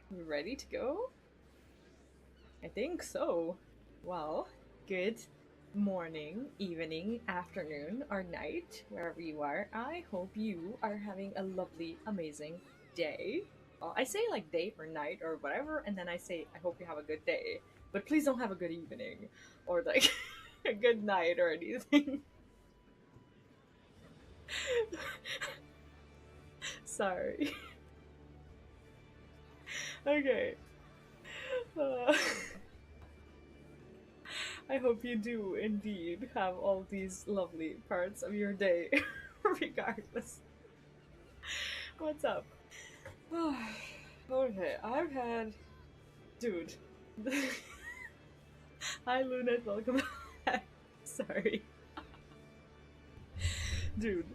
You ready to go? I think so. Well, good morning, evening, afternoon, or night, wherever you are. I hope you are having a lovely, amazing day. Well, I say like day or night or whatever, and then I say I hope you have a good day. But please don't have a good evening or like a good night or anything. Sorry. Okay. Uh, I hope you do indeed have all these lovely parts of your day, regardless. What's up? Okay, I've had. Dude. Hi, Lunat, welcome back. Sorry. Dude,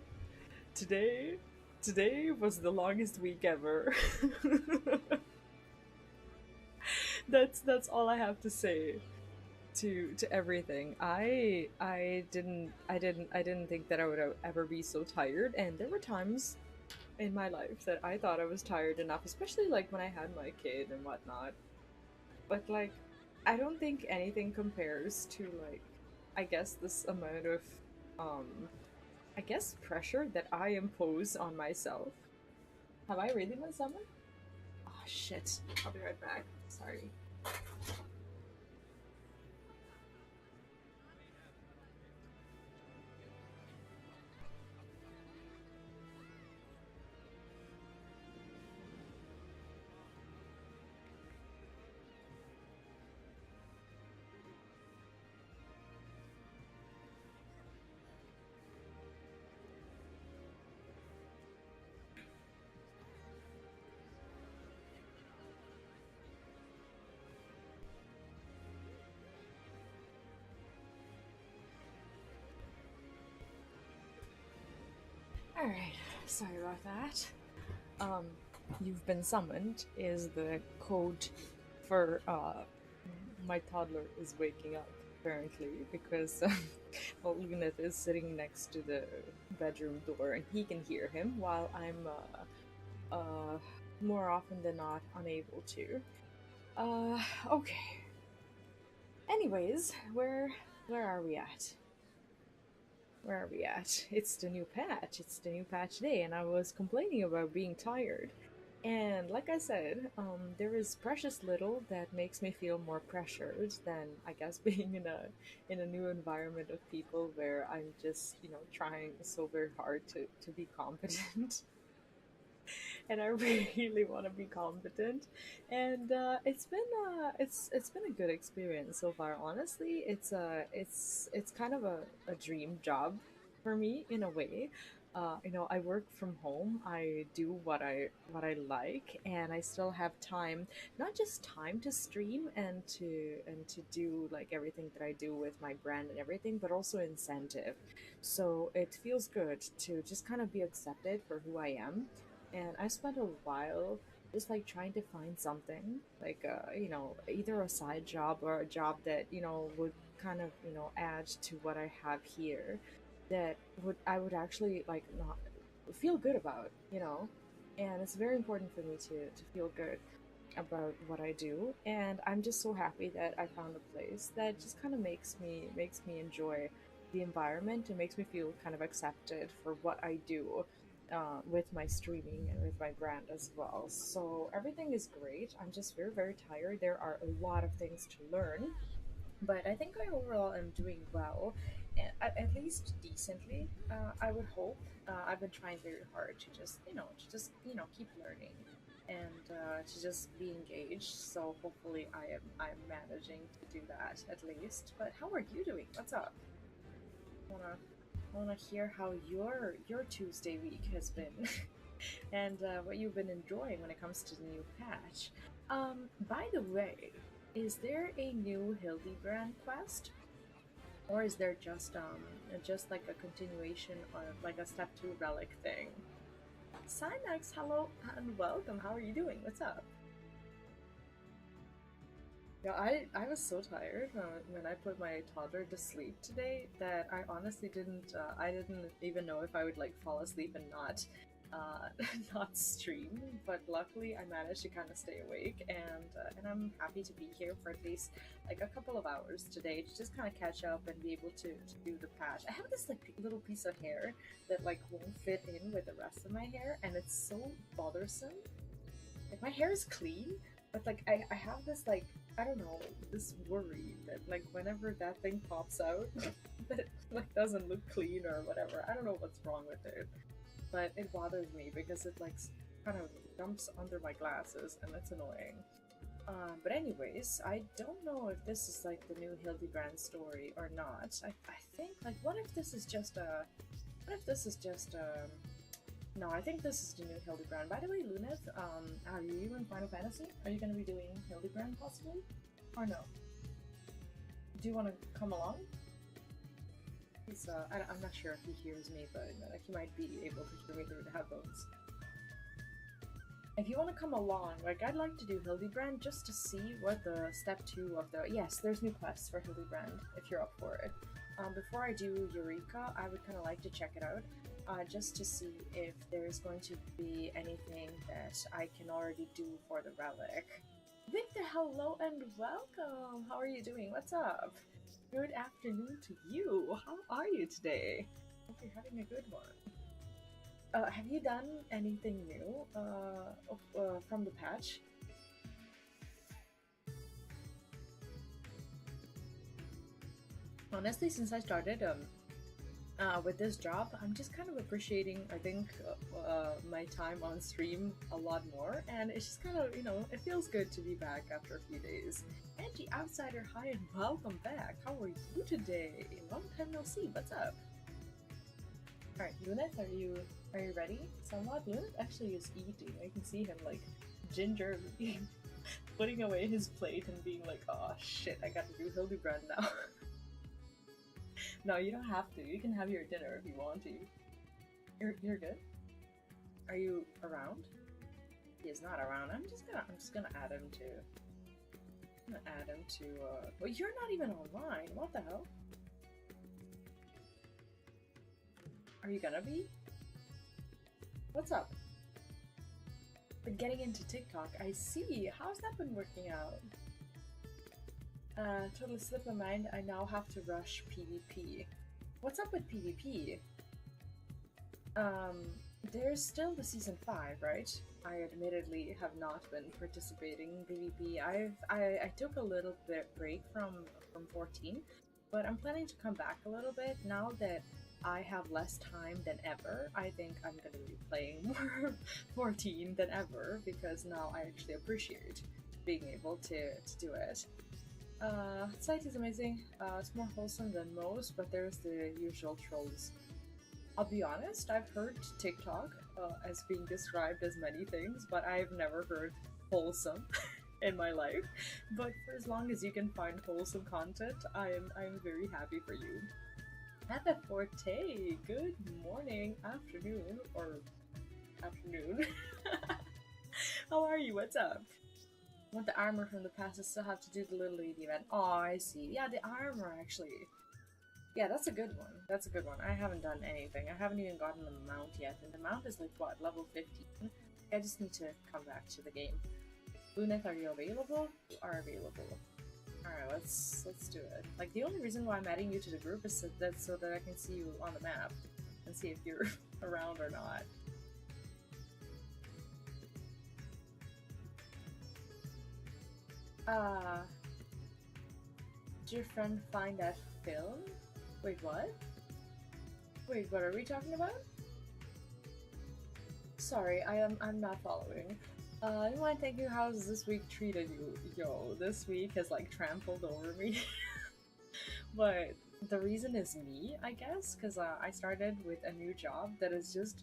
today. Today was the longest week ever. That's all I have to say to everything. I didn't think that I would ever be so tired, and there were times in my life that I thought I was tired enough, especially like when I had my kid and whatnot. But like, I don't think anything compares to like, I guess this amount of, um, I guess pressure that I impose on myself. Have I really been summoned? Oh shit! I'll be right back. Sorry. All right. Sorry about that. Um, you've been summoned is the code for my toddler is waking up apparently because well, Luneth is sitting next to the bedroom door and he can hear him while I'm more often than not unable to. Okay. Anyways, where are we at? Where are we at? It's the new patch. It's the new patch day, and I was complaining about being tired. And like I said, there is precious little that makes me feel more pressured than I guess being in a new environment of people where I'm just trying so very hard to be competent. And I really want to be competent. And it's been a good experience so far. Honestly, it's kind of a dream job for me in a way. I work from home. I do what I like, and I still have time, not just time to stream and to do like everything that I do with my brand and everything, but also incentive. So it feels good to just kind of be accepted for who I am, and I spent a while just like trying to find something like either a side job or a job that would kind of add to what I have here, that I would actually like not feel good about, and it's very important for me to feel good about what I do, and I'm just so happy that I found a place that just kind of makes me enjoy the environment and makes me feel kind of accepted for what I do, with my streaming and with my brand as well. So everything is great. I'm just very, very tired. There are a lot of things to learn, but I think I overall am doing well, at least decently. I would hope. I've been trying very hard to just keep learning and to just be engaged. So hopefully I'm managing to do that at least. But how are you doing? What's up? Wanna wanna hear how your Tuesday week has been, and what you've been enjoying when it comes to the new patch. By the way, is there a new Hildebrand quest, or is there just like a continuation or like a step two relic thing? Cynax, hello and welcome. How are you doing? What's up? Yeah, I was so tired when I put my toddler to sleep today that I honestly didn't I didn't even know if I would like fall asleep and not. not stream, but luckily I managed to kind of stay awake, and I'm happy to be here for at least like a couple of hours today to just kind of catch up and be able to do the patch. I have this like little piece of hair that like won't fit in with the rest of my hair, and it's so bothersome. Like my hair is clean, but like I have this like I don't know this worry that like whenever that thing pops out, that it like doesn't look clean or whatever. I don't know what's wrong with it, but it bothers me because it like kind of jumps under my glasses and it's annoying. But anyways, I don't know if this is like the new Hildebrand story or not. I think like what if this is just a what if this is just no, I think this is the new Hildebrand. By the way, Luneth, are you in Final Fantasy? Are you going to be doing Hildebrand possibly? Or no? Do you want to come along? He's, I'm not sure if he hears me, but he might be able to hear me through the headphones. If you want to come along, like, I'd like to do Hildebrand just to see what the step 2 of the... Yes, there's new quests for Hildebrand, if you're up for it. Before I do Eureka, I would kind of like to check it out, just to see if there's going to be anything that I can already do for the relic. Victor, hello and welcome! How are you doing? What's up? Good afternoon to you! How are you today? Hope you're having a good one. Have you done anything new from the patch? Honestly, since I started with this job, I'm just kind of appreciating, I think, my time on stream a lot more, and it's just kind of, you know, it feels good to be back after a few days. Angie Outsider, hi and welcome back! How are you today? Long time no see, what's up? Alright, Luneth, are you ready? Somewhat? Luneth actually is eating. I can see him, like, gingerly putting away his plate and being like, oh shit, I gotta do Hildebrand now. No, you don't have to. You can have your dinner if you want to. You're good? Are you around? He is not around. I'm just gonna add him to... I'm gonna add him to, well, you're not even online. What the hell? Are you gonna be? What's up? Been getting into TikTok. I see. How's that been working out? Totally slipped my mind. I now have to rush PvP. What's up with PvP? There's still the season 5, right? I admittedly have not been participating in PvP. I took a little bit break from 14, but I'm planning to come back a little bit now that I have less time than ever. I think I'm gonna be playing more 14 than ever because now I actually appreciate being able to do it. Site is amazing. It's more wholesome than most, but there's the usual trolls. I'll be honest, I've heard TikTok as being described as many things, but I've never heard wholesome in my life. But for as long as you can find wholesome content, I'm very happy for you. Heather Forte, good morning, afternoon, or afternoon. How are you? What's up? Want the armor from the past, I still have to do the little lady event. Oh, I see. Yeah, the armor, actually. Yeah, that's a good one. That's a good one. I haven't done anything. I haven't even gotten the mount yet, and the mount is like, what, level 15? I just need to come back to the game. Luneth, are you available? You are available. Alright, let's do it. Like, the only reason why I'm adding you to the group is so that I can see you on the map and see if you're around or not. Did your friend find that film? Wait, what? Wait, what are we talking about? Sorry, I'm not following. I want to thank you. How's this week treated you? Yo, this week has like trampled over me. But the reason is me, I guess, because I started with a new job that is just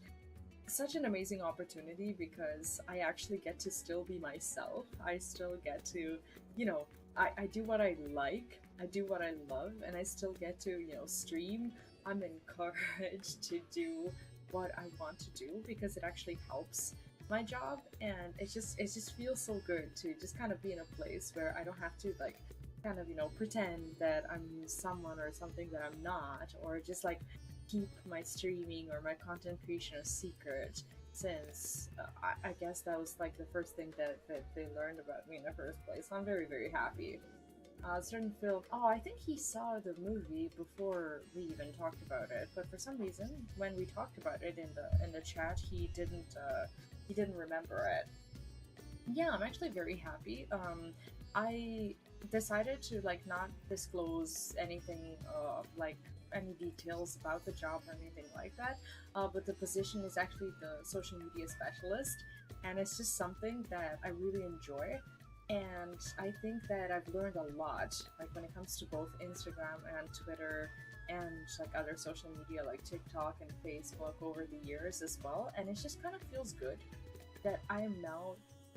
such an amazing opportunity because I actually get to still be myself. I still get to, you know, I do what I like, I do what I love, and I still get to, you know, stream. I'm encouraged to do what I want to do because it actually helps my job, and it just feels so good to just kind of be in a place where I don't have to like kind of, you know, pretend that I'm someone or something that I'm not, or just like keep my streaming or my content creation a secret. since I guess that was like the first thing that they learned about me in the first place. So I'm very, very happy. Certain film. Oh, I think he saw the movie before we even talked about it. But for some reason, when we talked about it in the chat, he didn't remember it. Yeah, I'm actually very happy. I decided to like not disclose anything like any details about the job or anything like that. But the position is actually the social media specialist, and it's just something that I really enjoy. And I think that I've learned a lot, like when it comes to both Instagram and Twitter and like other social media like TikTok and Facebook over the years as well. And it just kind of feels good that I am now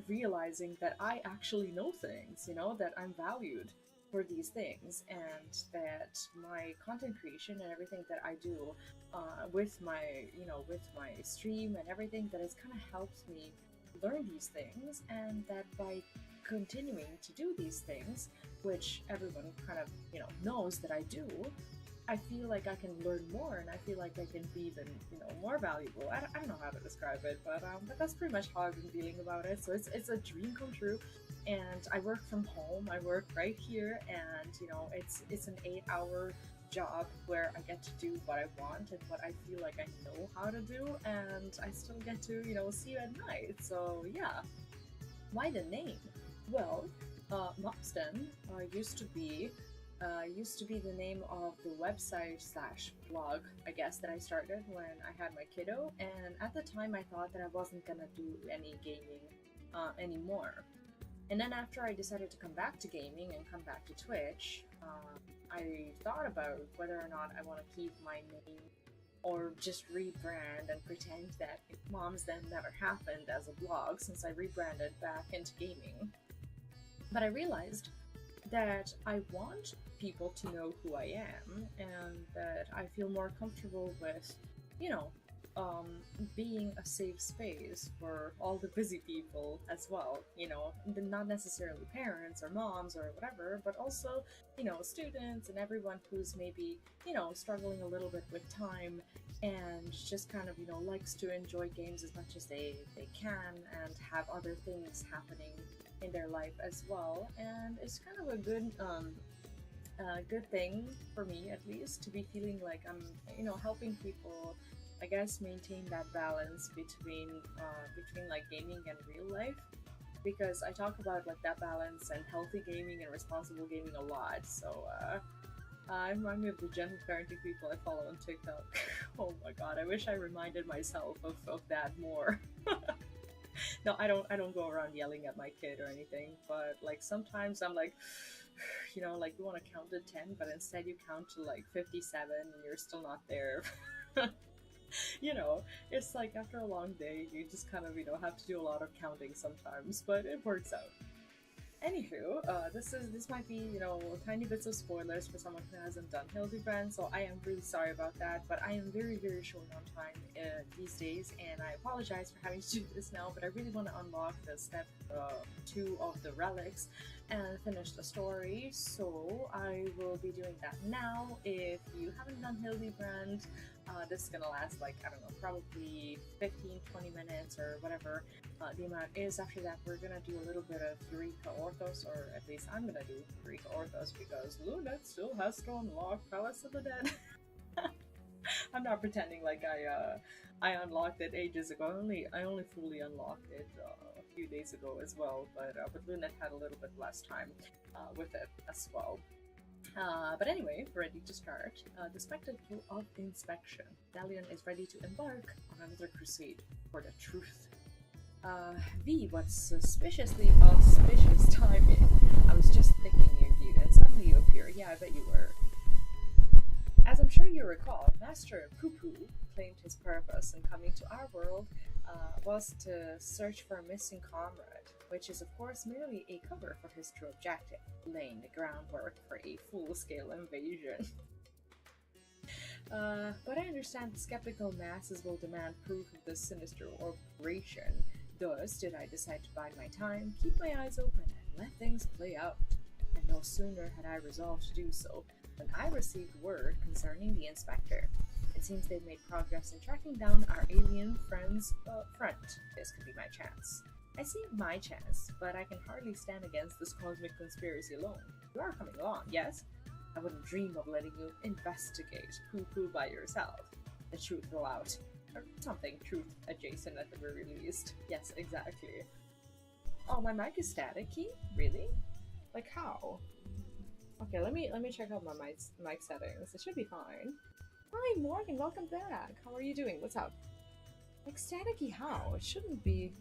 realizing that I actually know things, you know, that I'm valued for these things, and that my content creation and everything that I do with my, you know, with my stream and everything, that it's kind of helped me learn these things, and that by continuing to do these things, which everyone kind of, you know, knows that I do, I feel like I can learn more, and I feel like I can be even, you know, more valuable. I don't know how to describe it, but that's pretty much how I've been feeling about it. So it's a dream come true, and I work from home. I work right here, and you know, it's an 8-hour job where I get to do what I want and what I feel like I know how to do, and I still get to, you know, see you at night. So yeah, why the name? Well, Mopston used to be the name of the website slash blog, I guess, that I started when I had my kiddo. And at the time, I thought that I wasn't gonna do any gaming anymore. And then after I decided to come back to gaming and come back to Twitch, I thought about whether or not I want to keep my name or just rebrand and pretend that Mom's Den never happened as a blog, since I rebranded back into gaming. But I realized that I want people to know who I am, and that I feel more comfortable with, you know, being a safe space for all the busy people as well, you know, not necessarily parents or moms or whatever, but also, you know, students and everyone who's maybe, you know, struggling a little bit with time and just kind of, you know, likes to enjoy games as much as they can and have other things happening in their life as well. And it's kind of a good thing for me, at least, to be feeling like I'm, you know, helping people, I guess, maintain that balance between like gaming and real life, because I talk about like that balance and healthy gaming and responsible gaming a lot. So I remind me of the gentle parenting people I follow on TikTok. Oh my god, I wish I reminded myself of that more. No, I don't go around yelling at my kid or anything, but like sometimes I'm like, you know, like you want to count to 10, but instead you count to like 57 and you're still not there. You know, it's like after a long day, you just kind of, you know, have to do a lot of counting sometimes, but it works out. Anywho, this might be, you know, tiny bits of spoilers for someone who hasn't done Hildebrand, so I am really sorry about that, but I am very, very short on time these days, and I apologize for having to do this now, but I really want to unlock the step 2 of the relics and finish the story, so I will be doing that now. If you haven't done Hildebrand, this is gonna last like, I don't know, probably 15-20 minutes or whatever the amount is. After that, we're gonna do a little bit of Eureka Orthos, or at least I'm gonna do Eureka Orthos, because Lunette still has to unlock Palace of the Dead. I'm not pretending like I unlocked it ages ago. I only fully unlocked it a few days ago as well, but Lunette had a little bit less time with it as well. But anyway, ready to start. The spectacle of inspection. Dalian is ready to embark on another crusade for the truth. V, what suspiciously auspicious timing. I was just thinking of you, and suddenly you appear. Yeah, I bet you were. As I'm sure you recall, Master Poo-Poo claimed his purpose in coming to our world was to search for a missing comrade, which is of course merely a cover for his true objective, laying the groundwork for a full-scale invasion. But I understand the skeptical masses will demand proof of this sinister operation. Thus did I decide to bide my time, keep my eyes open, and let things play out. And no sooner had I resolved to do so than I received word concerning the inspector. It seems they've made progress in tracking down our alien friend's front. This could be my chance. I see my chance, but I can hardly stand against this cosmic conspiracy alone. You are coming along, yes? I wouldn't dream of letting you investigate poo-poo by yourself. The truth will out. Or something truth adjacent at the very least. Yes, exactly. Oh, my mic is staticky? Really? Like how? Okay, let me check out my mic settings. It should be fine. Hi, Morgan, welcome back. How are you doing? What's up? Like staticky how? It shouldn't be.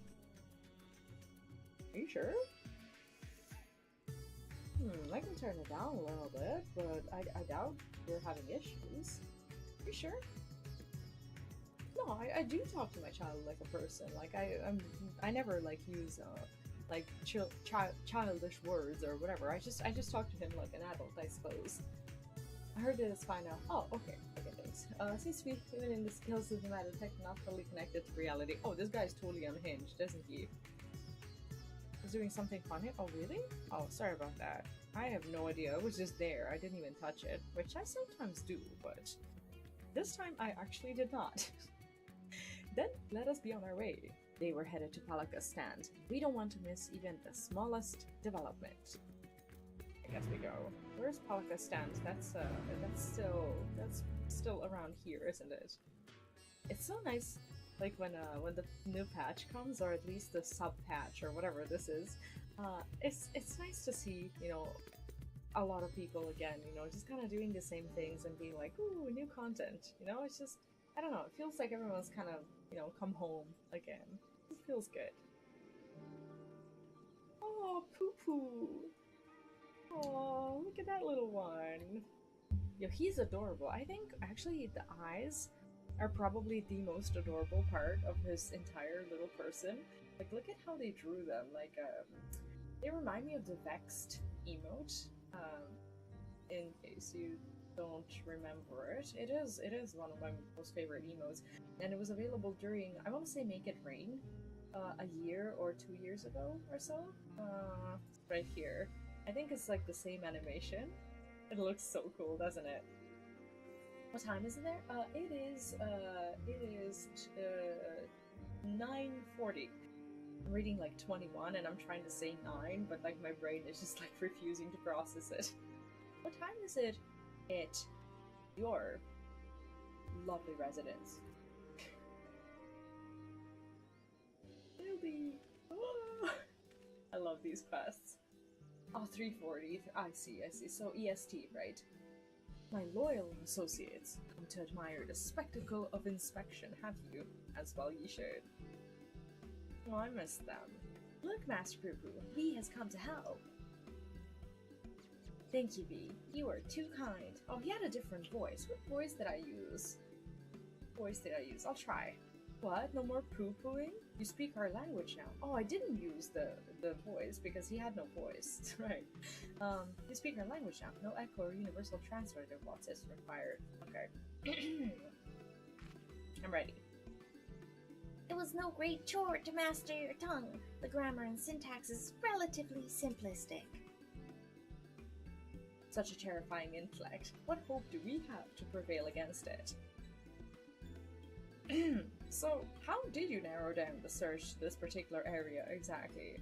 Are you sure? I can turn it down a little bit, but I doubt you're having issues. Are you sure? No, I do talk to my child like a person. Like I never like use like childish words or whatever. I just talk to him like an adult, I suppose. I heard it is fine now. Oh, okay, thanks. Seems to be even in the skills of the matter tech not totally connected to reality. Oh, this guy's totally unhinged, isn't he? He's doing something funny? Oh, really? Oh, sorry about that. I have no idea. It was just there. I didn't even touch it, which I sometimes do, but this time I actually did not. Then let us be on our way. They were headed to Palaka's stand. We don't want to miss even the smallest development. I guess we go. Where's Palaka's stand? That's still around here, isn't it? It's so nice, like when the new patch comes, or at least the sub patch or whatever this is. It's nice to see, you know, a lot of people again, you know, just kind of doing the same things and being like, ooh, new content. You know, it's just, I don't know. It feels like everyone's kind of, you know, come home again. It feels good. Oh, poo poo. Oh, look at that little one. Yo, he's adorable. I think actually the eyes are probably the most adorable part of his entire little person. Like, look at how they drew them. Like, they remind me of the Vexed emote. In case you don't remember it, it is one of my most favorite emotes, and it was available during, I want to say, Make It Rain, a year or 2 years ago or so. Right here. I think it's like the same animation. It looks so cool, doesn't it? What time is it there? It is 9:40. I'm reading like 21 and I'm trying to say 9, but like my brain is just like refusing to process it. What time is it at your lovely residence? Really? Oh, I love these quests. Oh, 3:40. I see. So EST, right? My loyal associates come to admire the spectacle of inspection, have you? As well ye should. Oh, I missed them. Look, Master Poo-Poo, V has come to help. Thank you, V. You are too kind. Oh, he had a different voice. What voice did I use? I'll try. What? No more poo-pooing? You speak our language now. Oh, I didn't use the voice because he had no voice. Right. You speak our language now. No echo or universal translator process required. Okay. I'm ready. It was no great chore to master your tongue. The grammar and syntax is relatively simplistic. Such a terrifying intellect. What hope do we have to prevail against it? So, how did you narrow down the search to this particular area exactly?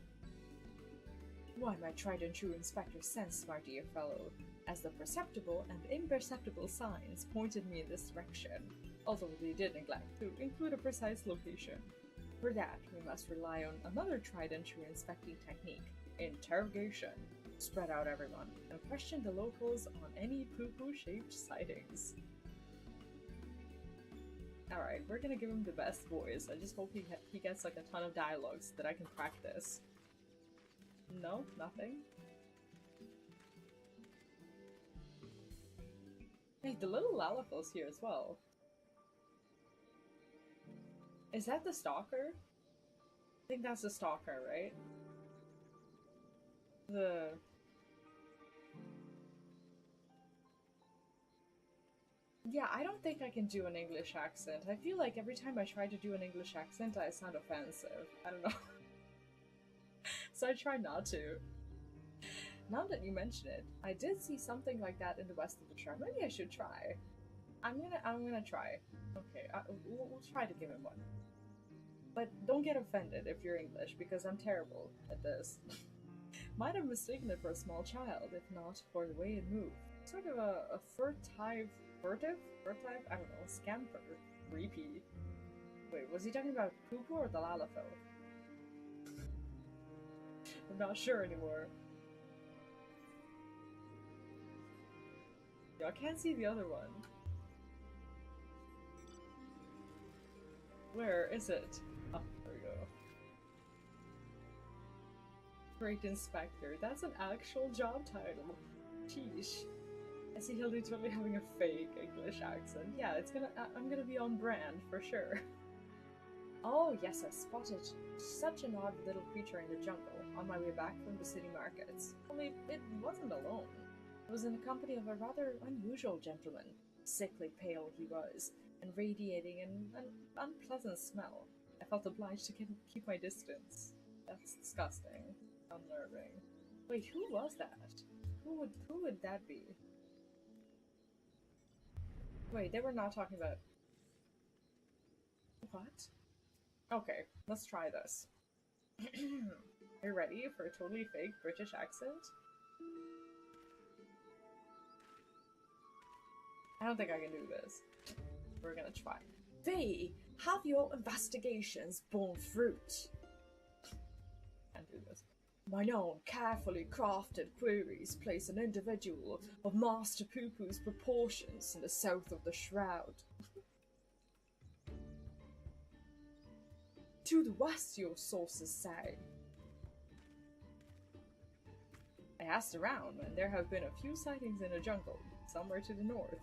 Why, my tried and true inspector sensed, my dear fellow, as the perceptible and imperceptible signs pointed me in this direction, although they did neglect to include a precise location. For that, we must rely on another tried and true inspecting technique, interrogation. Spread out everyone, and question the locals on any poo-poo-shaped sightings. Alright, we're gonna give him the best voice. I just hope he gets like a ton of dialogue so that I can practice. No? Nothing? Hey, the little Lalafell's here as well. Is that the stalker? I think that's the stalker, right? Yeah, I don't think I can do an English accent. I feel like every time I try to do an English accent, I sound offensive. I don't know. So I try not to. Now that you mention it, I did see something like that in the west of the tribe. Maybe I should try. I'm gonna try. Okay, we'll try to give him one. But don't get offended if you're English, because I'm terrible at this. Might have mistaken it for a small child, if not for the way it moved. Sort of a furtive? I don't know, scamper. Creepy. Wait, was he talking about Poopo or the Lalafell? I'm not sure anymore. Yeah, I can't see the other one. Where is it? Oh, there we go. Great Inspector. That's an actual job title. Sheesh. I see he'll be totally having a fake English accent. Yeah, I'm gonna be on brand for sure. Oh yes, I spotted such an odd little creature in the jungle on my way back from the city markets. Only it wasn't alone. It was in the company of a rather unusual gentleman. Sickly pale he was, and radiating an unpleasant smell. I felt obliged to keep my distance. That's disgusting. Unnerving. Wait, who was that? Who would that be? Wait, they were not talking about... What? Okay, let's try this. Are you ready for a totally fake British accent? I don't think I can do this. We're gonna try. They have your investigations borne fruit. Can't do this. My own carefully crafted queries place an individual of Master Poo-Poo's proportions in the south of the Shroud. To the west, your sources say. I asked around, and there have been a few sightings in the jungle, somewhere to the north.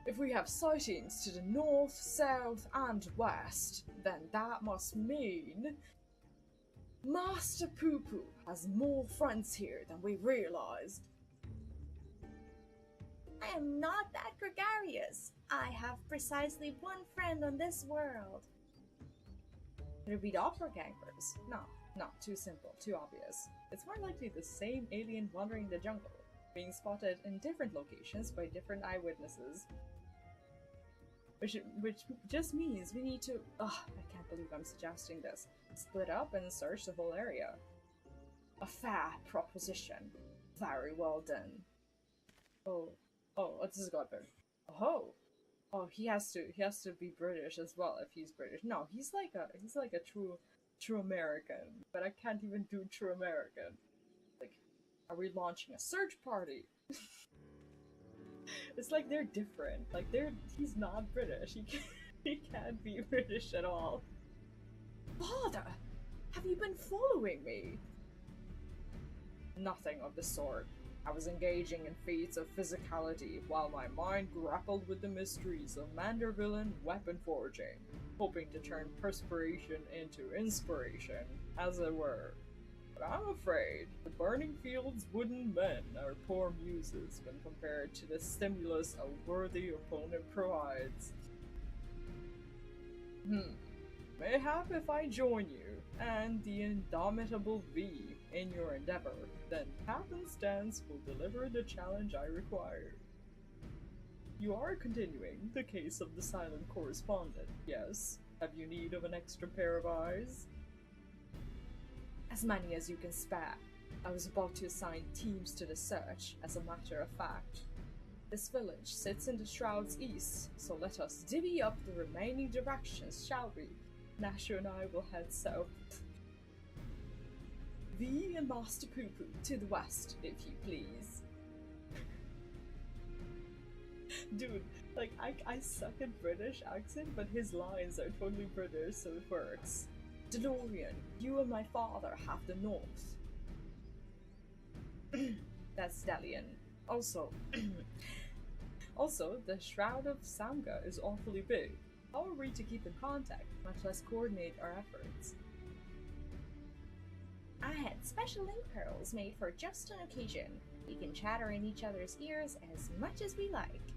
If we have sightings to the north, south, and west, then that must mean Master Poo-Poo has more friends here than we realized. I am not that gregarious. I have precisely one friend on this world. Could it be doppelgangers? No, too simple, too obvious. It's more likely the same alien wandering the jungle, being spotted in different locations by different eyewitnesses. Which just means we need to... Ugh, I can't believe I'm suggesting this. Split up and search the whole area. A fair proposition. Very well done. Oh, this has got better. Oh, he has to be British as well if he's British. No, he's like a true American, but I can't even do true American. Like, are we launching a search party? It's like they're different. Like he's not British. He can't be British at all. Father, have you been following me? Nothing of the sort. I was engaging in feats of physicality while my mind grappled with the mysteries of Mandervillian weapon forging, hoping to turn perspiration into inspiration, as it were. But I'm afraid the burning fields wouldn't mend our poor muses when compared to the stimulus a worthy opponent provides. Mayhap if I join you, and the indomitable V, in your endeavor, then happenstance will deliver the challenge I require. You are continuing the case of the silent correspondent, yes? Have you need of an extra pair of eyes? As many as you can spare. I was about to assign teams to the search, as a matter of fact. This village sits in the Shroud's east, so let us divvy up the remaining directions, shall we? Nasher and I will head south. V and Master Poo-Poo to the west, if you please. Dude, like, I suck at British accent, but his lines are totally British, so it works. DeLorean, you and my father have the north. That's Stallion. Also, the Shroud of Samga is awfully big. How are we to keep in contact, much less coordinate our efforts? I had special link pearls made for just an occasion. We can chatter in each other's ears as much as we like.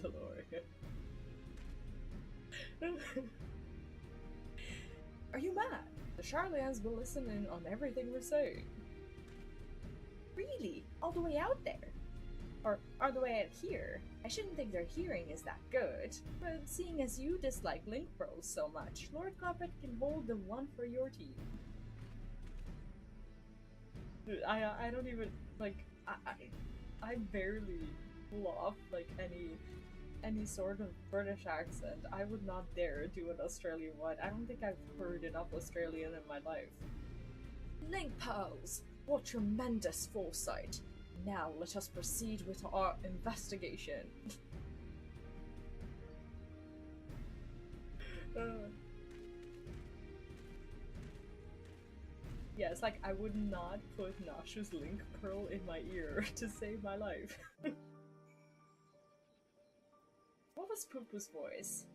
DeLorean. Are you mad? The Charlians will listen in on everything we're saying. Really? All the way out there? are the way out here. I shouldn't think their hearing is that good, but seeing as you dislike link pearls so much, Lord Carpet can hold the one for your team. I don't even, like, I barely pull off, like, any sort of British accent. I would not dare do an Australian one. I don't think I've heard enough Australian in my life. Link pearls! What tremendous foresight! Now let us proceed with our investigation. Yeah, it's like I would not put Nashu's link pearl in my ear to save my life. What was Poopu's voice?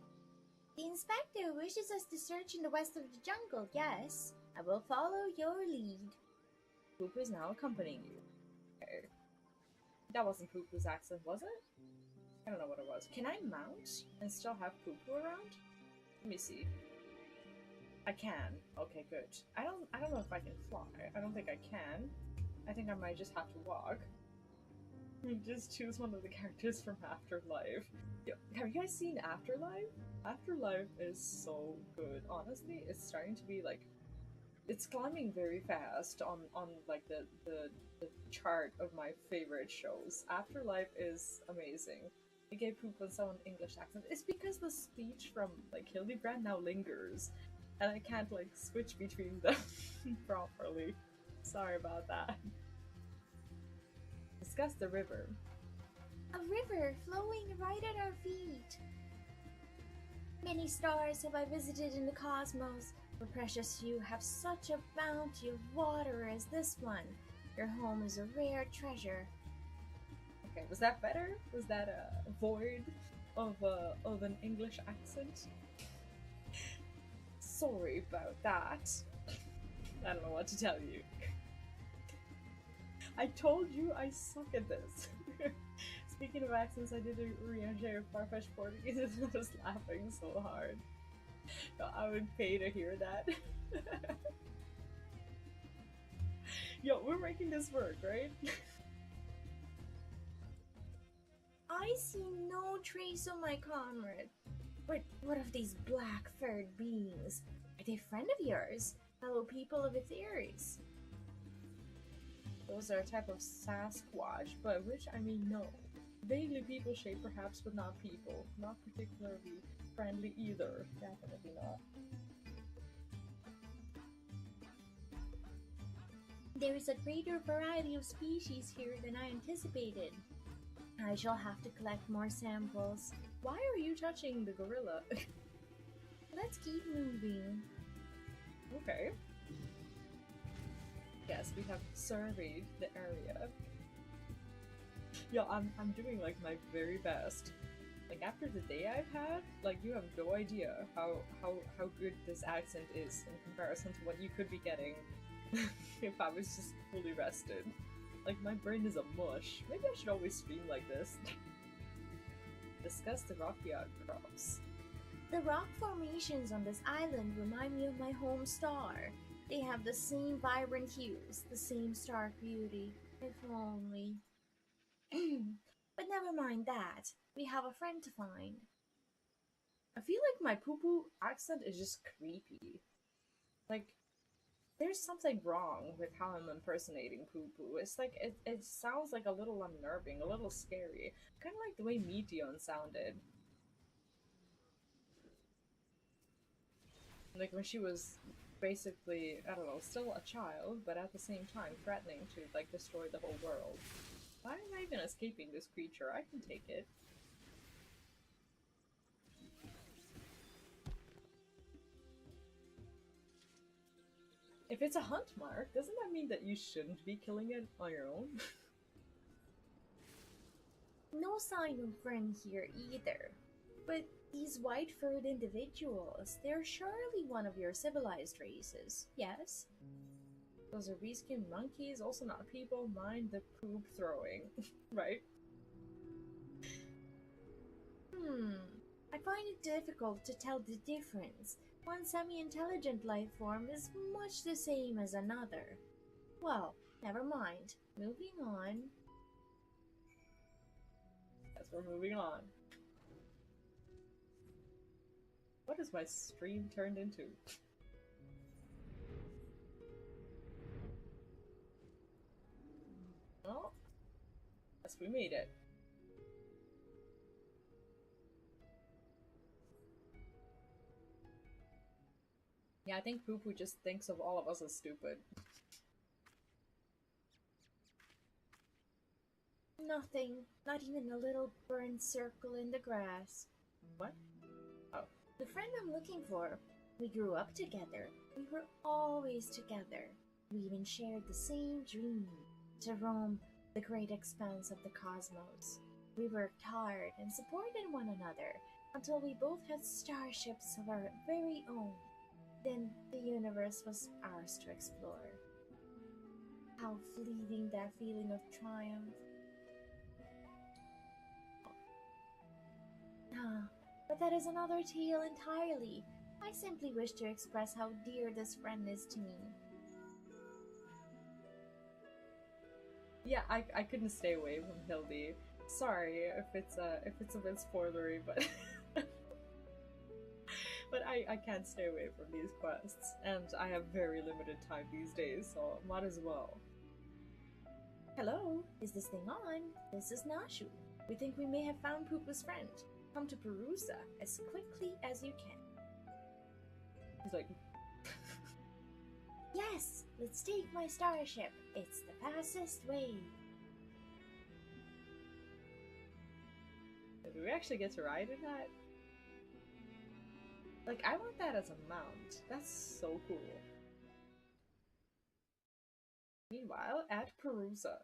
The inspector wishes us to search in the west of the jungle, yes. I will follow your lead. Poopu is now accompanying you. Okay. That wasn't Poopu's accent, was it? I don't know what it was. Can I mount and still have Poopu around? Let me see. I can. Okay, good. I don't know if I can fly. I don't think I can. I think I might just have to walk. Just choose one of the characters from Afterlife. Yo, have you guys seen Afterlife? Afterlife is so good. Honestly, it's starting to be like, it's climbing very fast on like the chart of my favorite shows. Afterlife is amazing. They gave Poop on someone English accent. It's because the speech from like Hildebrand now lingers, and I can't like switch between them properly. Sorry about that. Discuss the river. A river flowing right at our feet. Many stars have I visited in the cosmos, but precious few have such a bounty of water as this one. Your home is a rare treasure. Okay, was that better? Was that a void of an English accent? Sorry about that. I don't know what to tell you. I told you I suck at this. Speaking of accents, I did a reaction of Farfetch Portuguese and I was laughing so hard. I would pay to hear that. Yo, we're making this work, right? I see no trace of my comrade. But what of these black-furred beings? Are they friend of yours? Fellow people of Etheres? Those are a type of Sasquatch, but which I mean no. Vaguely people shaped perhaps, but not people. Not particularly friendly either. Definitely not. There is a greater variety of species here than I anticipated. I shall have to collect more samples. Why are you touching the gorilla? Let's keep moving. Okay. Yes, we have surveyed the area. Yo, I'm doing like my very best. Like after the day I've had, like you have no idea how good this accent is in comparison to what you could be getting if I was just fully rested. Like my brain is a mush. Maybe I should always stream like this. Discuss the rocky outcrops. The rock formations on this island remind me of my home star. They have the same vibrant hues, the same stark beauty. If only. But never mind that. We have a friend to find. I feel like my poo-poo accent is just creepy. Like, there's something wrong with how I'm impersonating poo-poo. It's like, it sounds like a little unnerving, a little scary. Kind of like the way Meteon sounded. Like when she was basically, I don't know, still a child, but at the same time threatening to, like, destroy the whole world. Why am I even escaping this creature? I can take it. If it's a hunt mark, doesn't that mean that you shouldn't be killing it on your own? No sign of friend here either. But these white-furred individuals, they're surely one of your civilized races, yes? Those are reskinned monkeys, also not people, mind the poop throwing, right? I find it difficult to tell the difference. One semi-intelligent life form is much the same as another. Well, never mind. Moving on. As we're moving on. What is my stream turned into? Oh, yes, we made it. Yeah, I think Poo Poo just thinks of all of us as stupid. Nothing. Not even a little burned circle in the grass. What? Oh. The friend I'm looking for. We grew up together. We were always together. We even shared the same dream, to roam the great expanse of the cosmos. We worked hard and supported one another until we both had starships of our very own. Then the universe was ours to explore. How fleeting that feeling of triumph. But that is another tale entirely. I simply wish to express how dear this friend is to me. Yeah, I couldn't stay away from Hildy. Sorry if it's a bit spoilery, but but I can't stay away from these quests, and I have very limited time these days, so might as well. Hello, is this thing on? This is Nashu. We think we may have found Poopa's friend. Come to Perusa as quickly as you can. He's like, yes, let's take my starship. It's the fastest way. do we actually get to ride in that? Like, I want that as a mount. That's so cool. Meanwhile, at Perusa.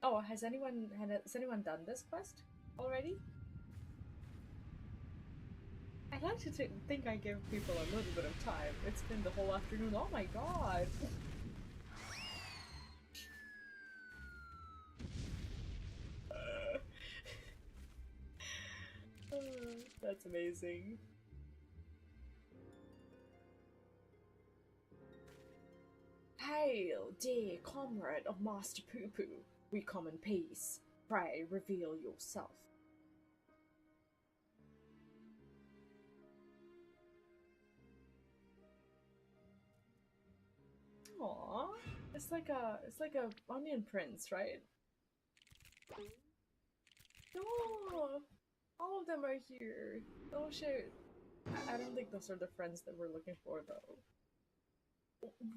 Oh, has anyone done this quest already? I like to think I give people a little bit of time. It's been the whole afternoon. Oh my god! That's amazing. Hail, dear comrade of Master Poo Poo. We come in peace. Pray reveal yourself. Aww, it's like a onion prince, right? Oh, all of them are here. Oh shit. I don't think those are the friends that we're looking for though.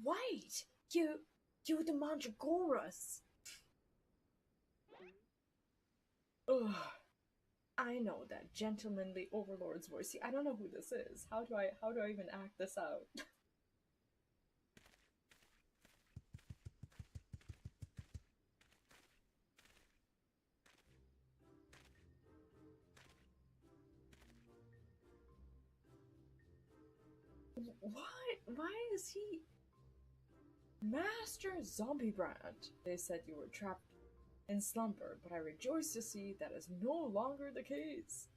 Wait! You the Mandragoras! Ugh. I know that gentlemanly overlord's voice. See, I don't know who this is. How do I even act this out? What? Why is he... Master Zombie Brand! They said you were trapped in slumber, but I rejoice to see that is no longer the case.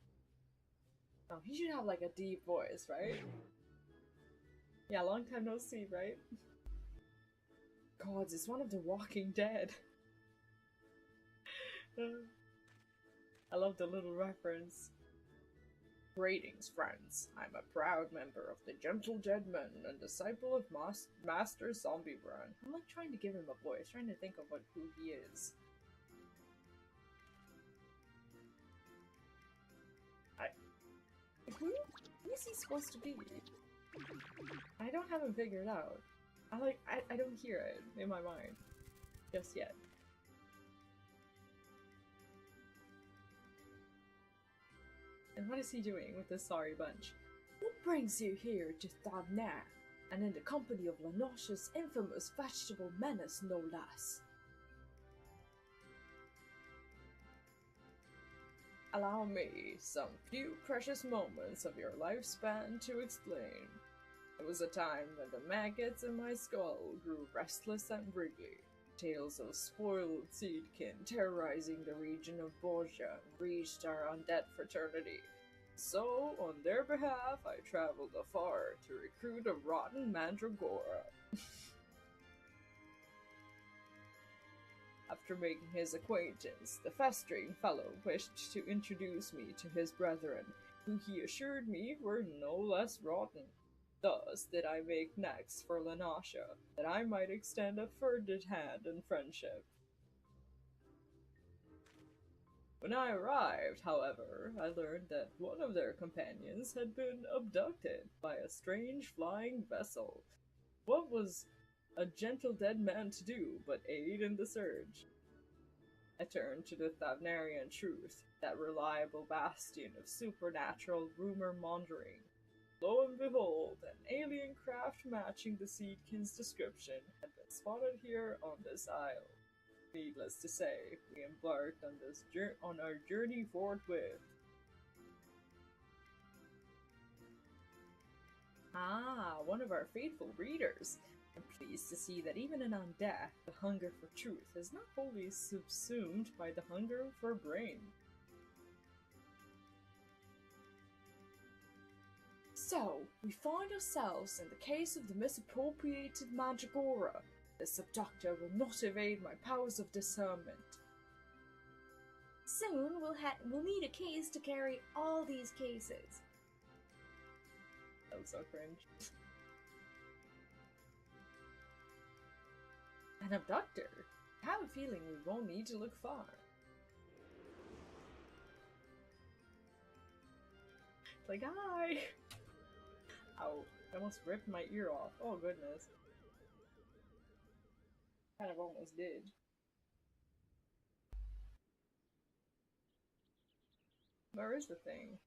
Oh, he should have like a deep voice, right? Yeah, long time no see, right? Gods, it's one of the Walking Dead. I love the little reference. Greetings, friends. I'm a proud member of the Gentle Jedmen and disciple of Master Zombie Brand. I'm like trying to give him a voice, trying to think of who he is. Who is he supposed to be? I don't have him figured out. I don't hear it in my mind just yet. And what is he doing with this sorry bunch? What brings you here to Thavna, and in the company of Lanosh's infamous vegetable menace, no less? Allow me some few precious moments of your lifespan to explain. There was a time when the maggots in my skull grew restless and wriggly. Tales of spoiled seedkin terrorizing the region of Borgia reached our undead fraternity. So, on their behalf, I traveled afar to recruit a rotten mandragora. After making his acquaintance, the festering fellow wished to introduce me to his brethren, who he assured me were no less rotten. Thus did I make next for Lanasha, that I might extend a further hand in friendship. When I arrived, however, I learned that one of their companions had been abducted by a strange flying vessel. What was a gentle dead man to do but aid in the search? I turned to the Thavnarian truth, that reliable bastion of supernatural rumor mongering. Lo and behold, an alien craft matching the Seedkin's description had been spotted here on this isle. Needless to say, we embarked on our journey forthwith. Ah, one of our faithful readers. I'm pleased to see that even in undeath, the hunger for truth is not wholly subsumed by the hunger for brain. So, we find ourselves in the case of the misappropriated Mandragora. This abductor will not evade my powers of discernment. Soon we'll need a case to carry all these cases. That was so cringe. An abductor? I have a feeling we won't need to look far. It's like, hi! Ow, I almost ripped my ear off. Oh goodness. Kind of almost did. Where is the thing?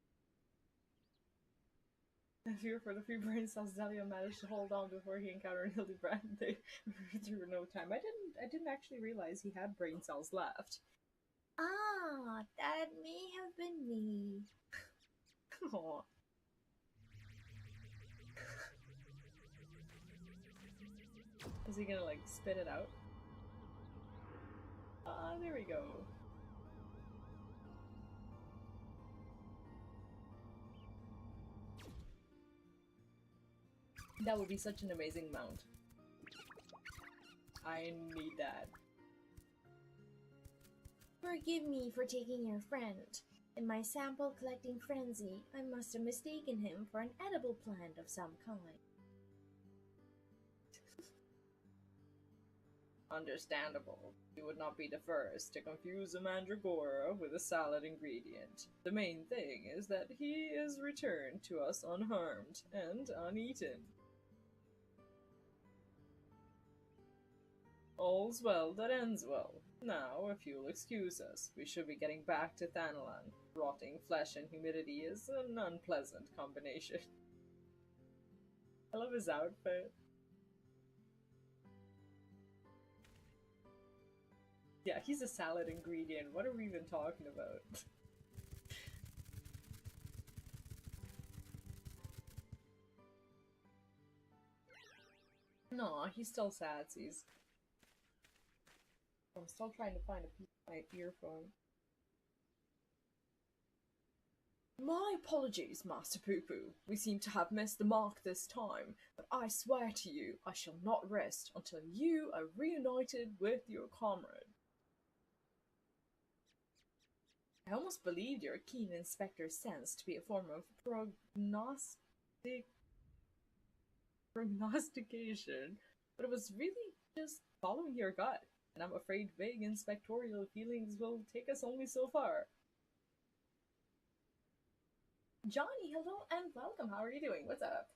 I fear for the few brain cells Zelia managed to hold on before he encountered Hildebrand. They through no time. I didn't actually realize he had brain cells left. Ah, that may have been me. Aww. Is he gonna like spit it out? Ah, there we go. That would be such an amazing mount. I need that. Forgive me for taking your friend. In my sample collecting frenzy, I must have mistaken him for an edible plant of some kind. Understandable. You would not be the first to confuse a mandragora with a salad ingredient. The main thing is that he is returned to us unharmed and uneaten. All's well that ends well. Now, if you'll excuse us, we should be getting back to Thanalan. Rotting flesh and humidity is an unpleasant combination. I love his outfit. Yeah, he's a salad ingredient. What are we even talking about? No, he's still sad. I'm still trying to find a piece of my earphone. My apologies, Master Poo-Poo. We seem to have missed the mark this time, but I swear to you, I shall not rest until you are reunited with your comrade. I almost believed your keen inspector's sense to be a form of prognostication, but it was really just following your gut, and I'm afraid vague inspectorial feelings will take us only so far. Johnny, hello and welcome. How are you doing? What's up?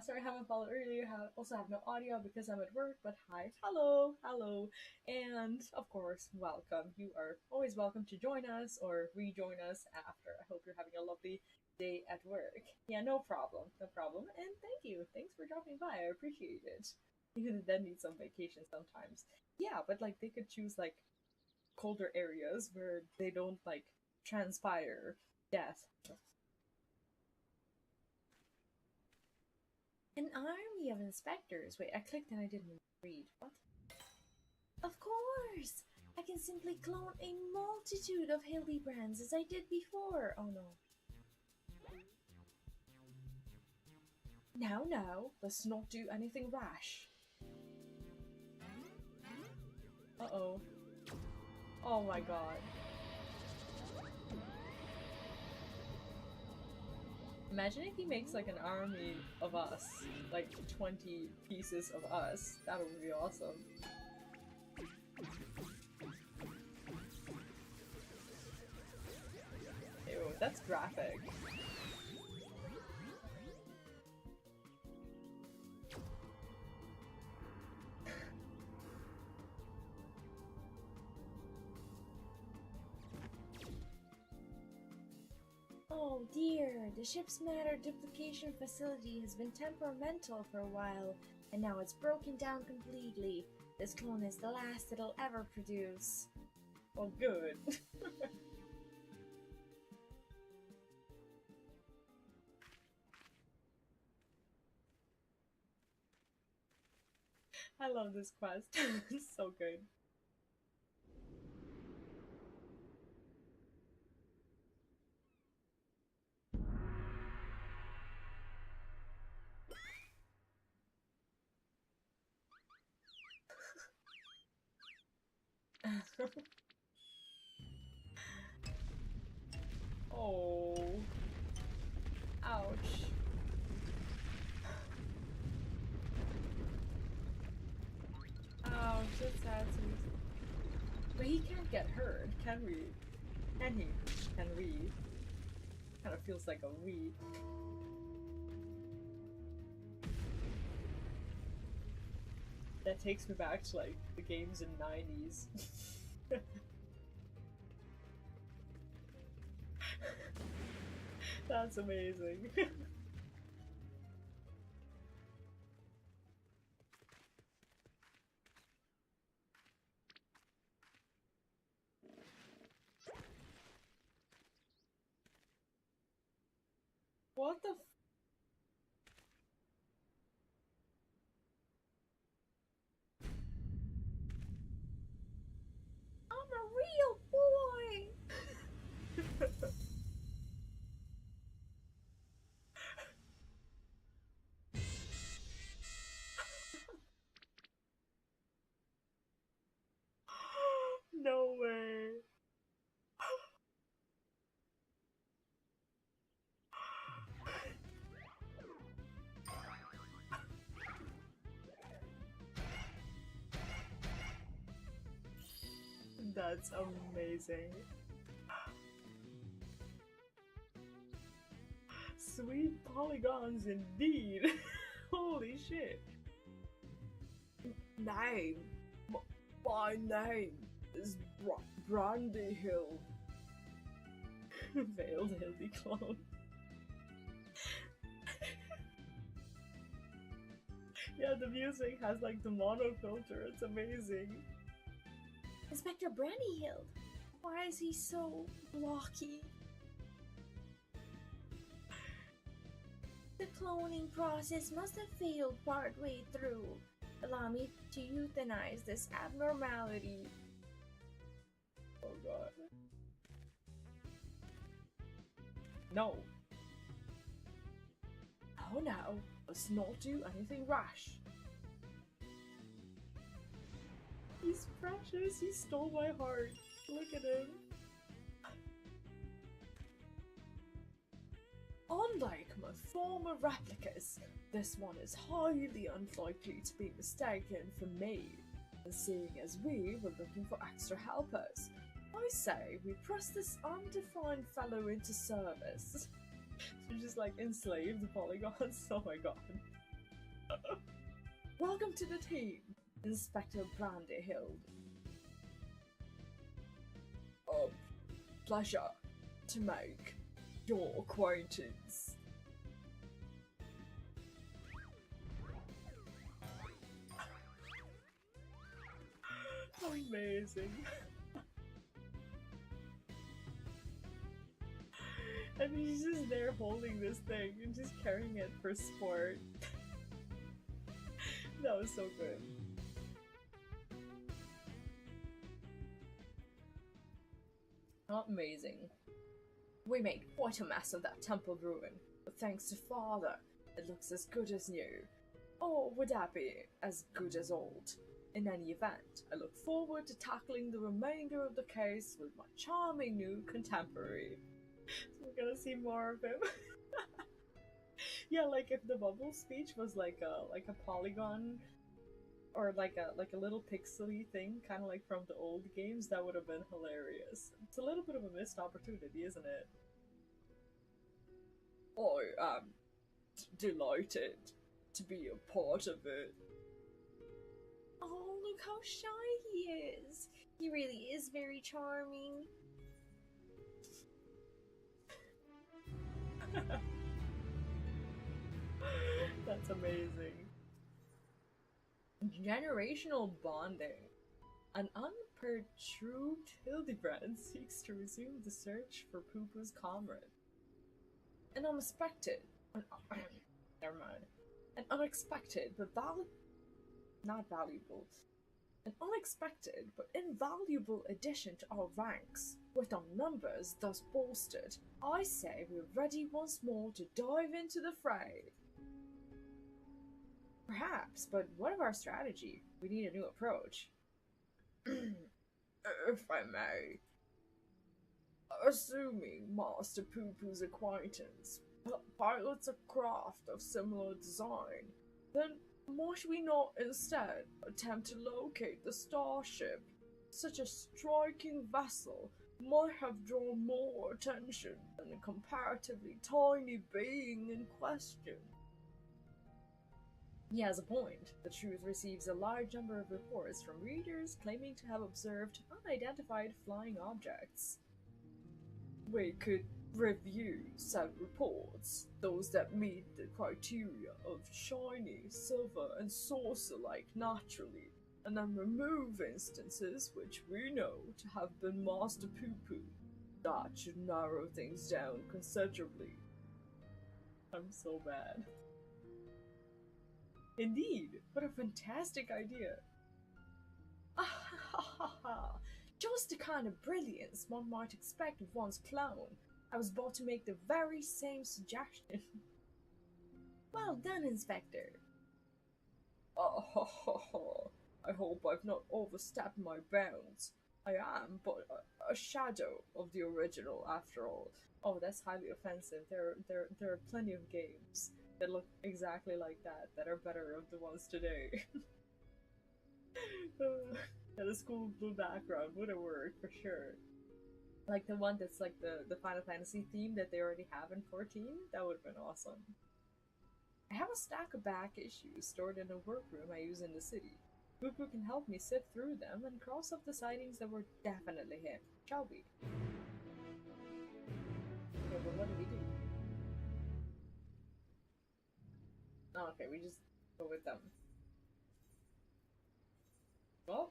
Sorry I haven't followed earlier. Also have no audio because I'm at work, but hi. Hello, hello. And of course, welcome. You are always welcome to join us or rejoin us after. I hope you're having a lovely day at work. Yeah, no problem. No problem. And thank you. Thanks for dropping by. I appreciate it. Even the dead need some vacation sometimes. Yeah, but like they could choose like colder areas where they don't like transpire death. An army of inspectors. Wait, I clicked and I didn't read. What? Of course! I can simply clone a multitude of Hildebrands as I did before. Oh no. Now, let's not do anything rash. Uh-oh. Oh my god. Imagine if he makes like an army of us, like 20 pieces of us. That would be awesome. Ew, that's graphic. Oh dear, the ship's matter duplication facility has been temperamental for a while, and now it's broken down completely. This clone is the last it'll ever produce. Oh, good. I love this quest. It's so good. Oh. Ouch. Ouch, that's sad. But he can't get hurt, can we? Can he? Can we? Kind of feels like a we. That takes me back to like the games in 90s. That's amazing. What the I'm a real boy! No way. That's amazing. Sweet polygons indeed. Holy shit. Name. My name is Brandy Hill. Veiled Hildy clone. Yeah, the music has like the mono filter. It's amazing. Inspector Brandyhill, why is he so blocky? The cloning process must have failed partway through. Allow me to euthanize this abnormality. Oh god. No. Oh no, let's not do anything rash. He's precious, he stole my heart. Look at him. Unlike my former replicas, this one is highly unlikely to be mistaken for me. And seeing as we were looking for extra helpers, I say we press this undefined fellow into service. So just like enslave the polygons. Oh my god. Welcome to the team, Inspector Brandyhill. A pleasure to make your acquaintance. Amazing. And he's just there holding this thing and just carrying it for sport. That was so good. Amazing. We made quite a mess of that temple ruin, but thanks to Father, it looks as good as new. Or would that be as good as old? In any event, I look forward to tackling the remainder of the case with my charming new contemporary. So we're gonna see more of him. Yeah, like if the bubble speech was like a polygon or like a little pixely thing, kind of like from the old games, that would have been hilarious. It's a little bit of a missed opportunity, isn't it? I am delighted to be a part of it. Oh, look how shy he is. He really is very charming. That's amazing. Generational bonding. An unperturbed Hildebrand seeks to resume the search for Poopa's comrade. An unexpected, never mind, an unexpected but not valuable, an unexpected but invaluable addition to our ranks. With our numbers thus bolstered, I say we're ready once more to dive into the fray. Perhaps, but what of our strategy? We need a new approach. If I may. Assuming Master Poo-Poo's acquaintance pilots a craft of similar design, then might we not instead attempt to locate the starship? Such a striking vessel might have drawn more attention than the comparatively tiny being in question. He has a point. The Truth receives a large number of reports from readers claiming to have observed unidentified flying objects. We could review said reports, those that meet the criteria of shiny, silver, and saucer-like naturally, and then remove instances which we know to have been Master Poo-Poo. That should narrow things down considerably. I'm so bad. Indeed, what a fantastic idea. Just the kind of brilliance one might expect of one's clone. I was about to make the very same suggestion. Well done, Inspector. I hope I've not overstepped my bounds. I am but a shadow of the original, after all. Oh, that's highly offensive. There are plenty of games that look exactly like that are better of the ones today. And a school blue background would have worked for sure. Like the one that's like the Final Fantasy theme that they already have in 14, that would have been awesome. I have a stack of back issues stored in a workroom I use in the city. Poo-Poo can help me sift through them and cross off the sightings that were definitely him, shall we? Okay, but what do we do? Oh, okay, we just go with them. Well,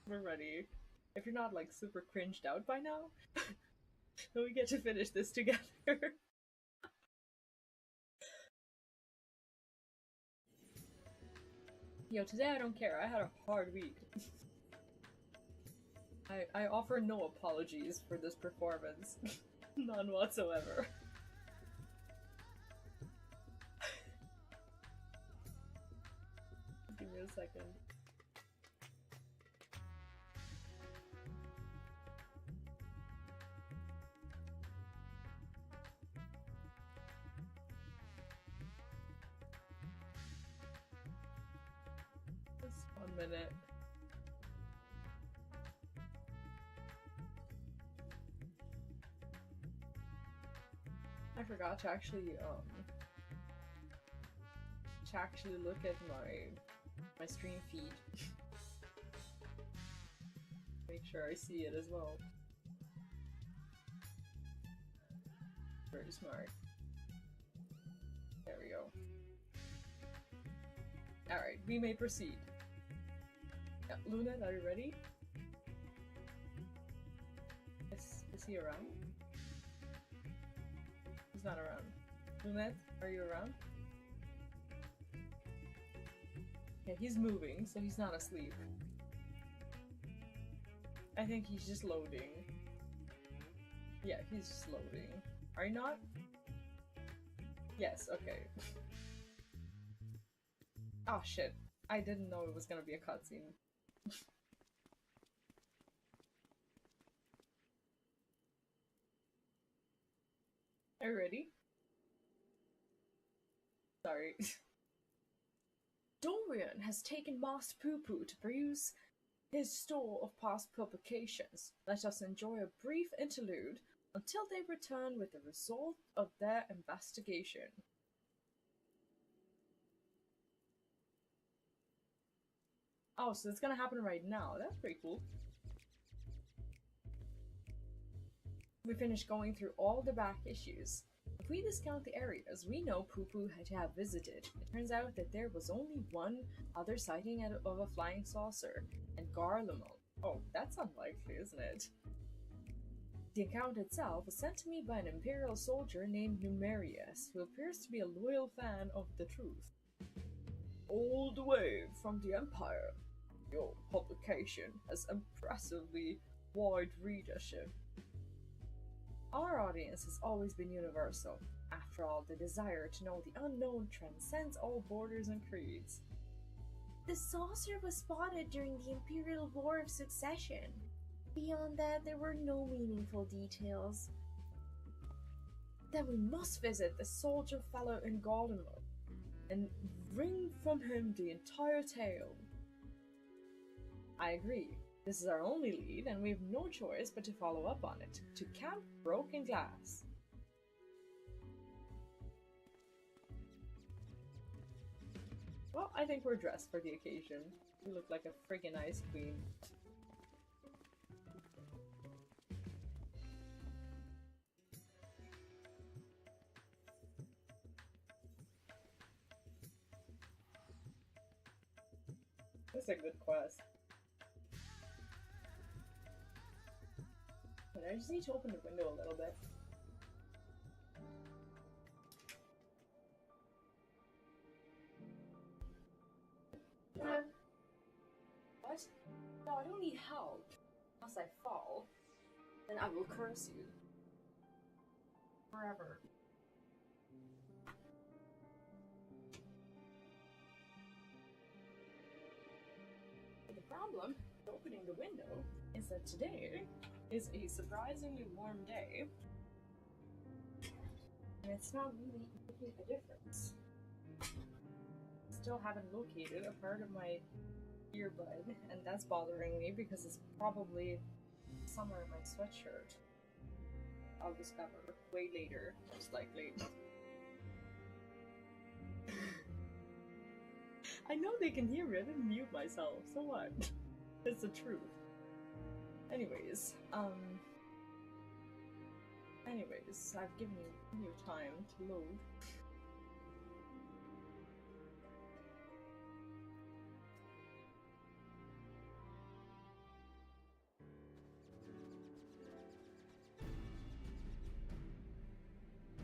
we're ready. If you're not like super cringed out by now, then we get to finish this together. Yo, today I don't care. I had a hard week. I offer no apologies for this performance. None whatsoever. Give me a second. Just 1 minute. I forgot to actually look at my stream feed. Make sure I see it as well. Very smart. There we go. Alright, we may proceed. Yeah, Luna, are you ready? Is he around? He's not around. Lunette, are you around? Yeah, he's moving, so he's not asleep. I think he's just loading. Yeah, he's just loading. Are you not? Yes, okay. Oh shit. I didn't know it was gonna be a cutscene. Are you ready? Sorry. Dorian has taken Master Poo-Poo to peruse his store of past publications. Let us enjoy a brief interlude until they return with the result of their investigation. Oh, so it's gonna happen right now. That's pretty cool. We finished going through all the back issues. If we discount the areas we know Poo-Poo had to have visited, it turns out that there was only one other sighting of a flying saucer, and Garlemald. Oh, that's unlikely, isn't it? The account itself was sent to me by an Imperial soldier named Numerius, who appears to be a loyal fan of the truth. All the way from the Empire, your publication has impressively wide readership. Our audience has always been universal. After all, the desire to know the unknown transcends all borders and creeds. The saucer was spotted during the Imperial War of Succession. Beyond that, there were no meaningful details. Then we must visit the soldier fellow in Garlemald and wring from him the entire tale. I agree. This is our only lead, and we have no choice but to follow up on it, to Camp Broken Glass. Well, I think we're dressed for the occasion. We look like a friggin' ice queen. That's a good quest. But I just need to open the window a little bit. What? No, I don't need help. Unless I fall, then I will curse you. Forever. But the problem with opening the window is that today is a surprisingly warm day. And it's not really making a difference. Still haven't located a part of my earbud, and that's bothering me because it's probably somewhere in my sweatshirt. I'll discover way later, most likely. I know they can hear it and mute myself, so what? It's the truth. Anyways, I've given you plenty of time to load.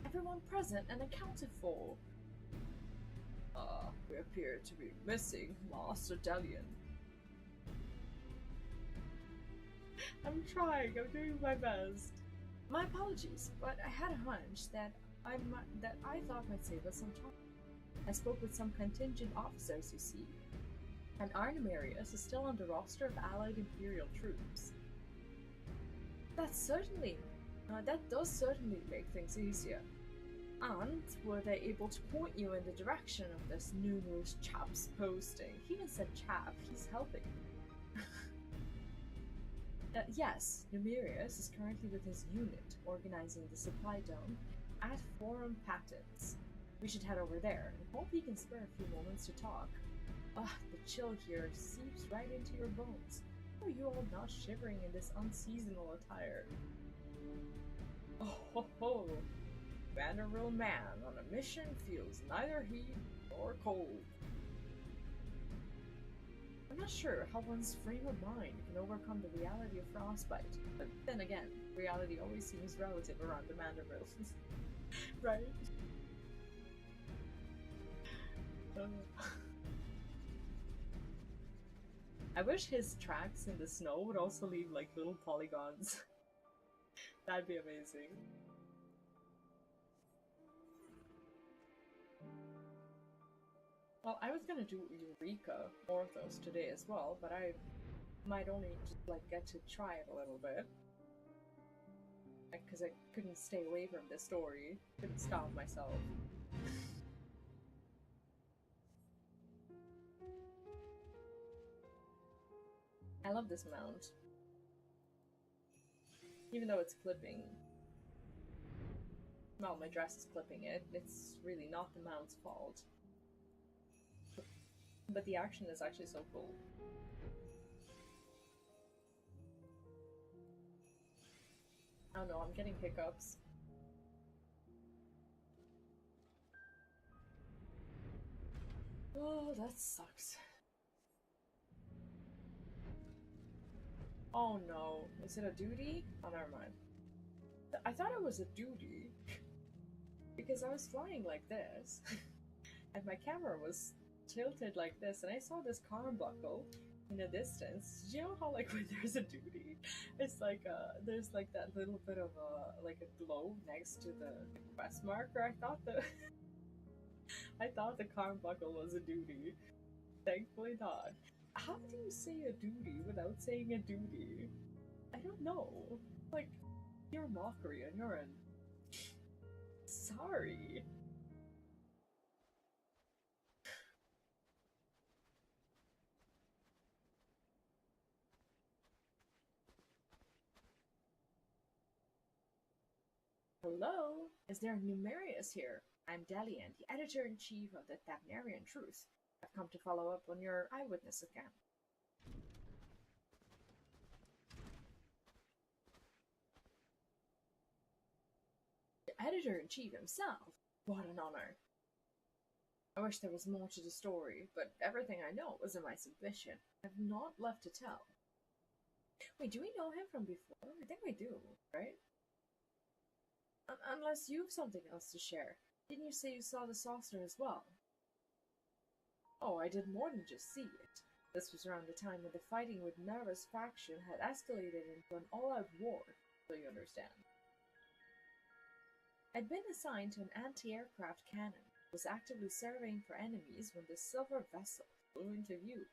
Everyone present and accounted for. We appear to be missing Master Delian. I'm trying, I'm doing my best. My apologies, but I had a hunch that I thought might save us some time. I spoke with some contingent officers, you see, and Arnemarius is still on the roster of allied Imperial troops. That does certainly make things easier. And were they able to point you in the direction of this numerous chap's posting? He even said chap, he's helping. Yes, Numerius is currently with his unit, organizing the supply dome at Forum Patents. We should head over there, and hope he can spare a few moments to talk. The chill here seeps right into your bones. How are you all not shivering in this unseasonal attire? Oh ho ho! Vanderbilt man on a mission feels neither heat nor cold. I'm not sure how one's frame of mind can overcome the reality of frostbite, but then again, reality always seems relative around the Vanderbilt. Right? I wish his tracks in the snow would also leave like little polygons. That'd be amazing. Well, I was gonna do Eureka Orthos today as well, but I might only just like get to try it a little bit. Because I couldn't stay away from this story. Couldn't stop myself. I love this mount. Even though it's clipping. Well, my dress is clipping it. It's really not the mount's fault. But the action is actually so cool. I don't know, I'm getting hiccups. Oh, that sucks. Oh no, is it a duty? Oh, never mind. I thought it was a duty. Because I was flying like this. And my camera was tilted like this, and I saw this car buckle in the distance. Did you know how, like, when there's a duty, it's like, there's like that little bit of like a glow next to the quest marker? I thought the car buckle was a duty. Thankfully not. How do you say a duty without saying a duty? I don't know. Like, you're mockery on your end. Sorry. Hello? Is there a Numerius here? I'm Delian, the editor-in-chief of the Thabnerian Truth. I've come to follow up on your eyewitness account. The editor-in-chief himself? What an honor. I wish there was more to the story, but everything I know was in my submission. I've not left to tell. Wait, do we know him from before? I think we do, right? Unless you've something else to share. Didn't you say you saw the saucer as well? Oh, I did more than just see it. This was around the time when the fighting with Nara's faction had escalated into an all-out war, so you understand. I'd been assigned to an anti-aircraft cannon, was actively surveying for enemies when the silver vessel flew into view.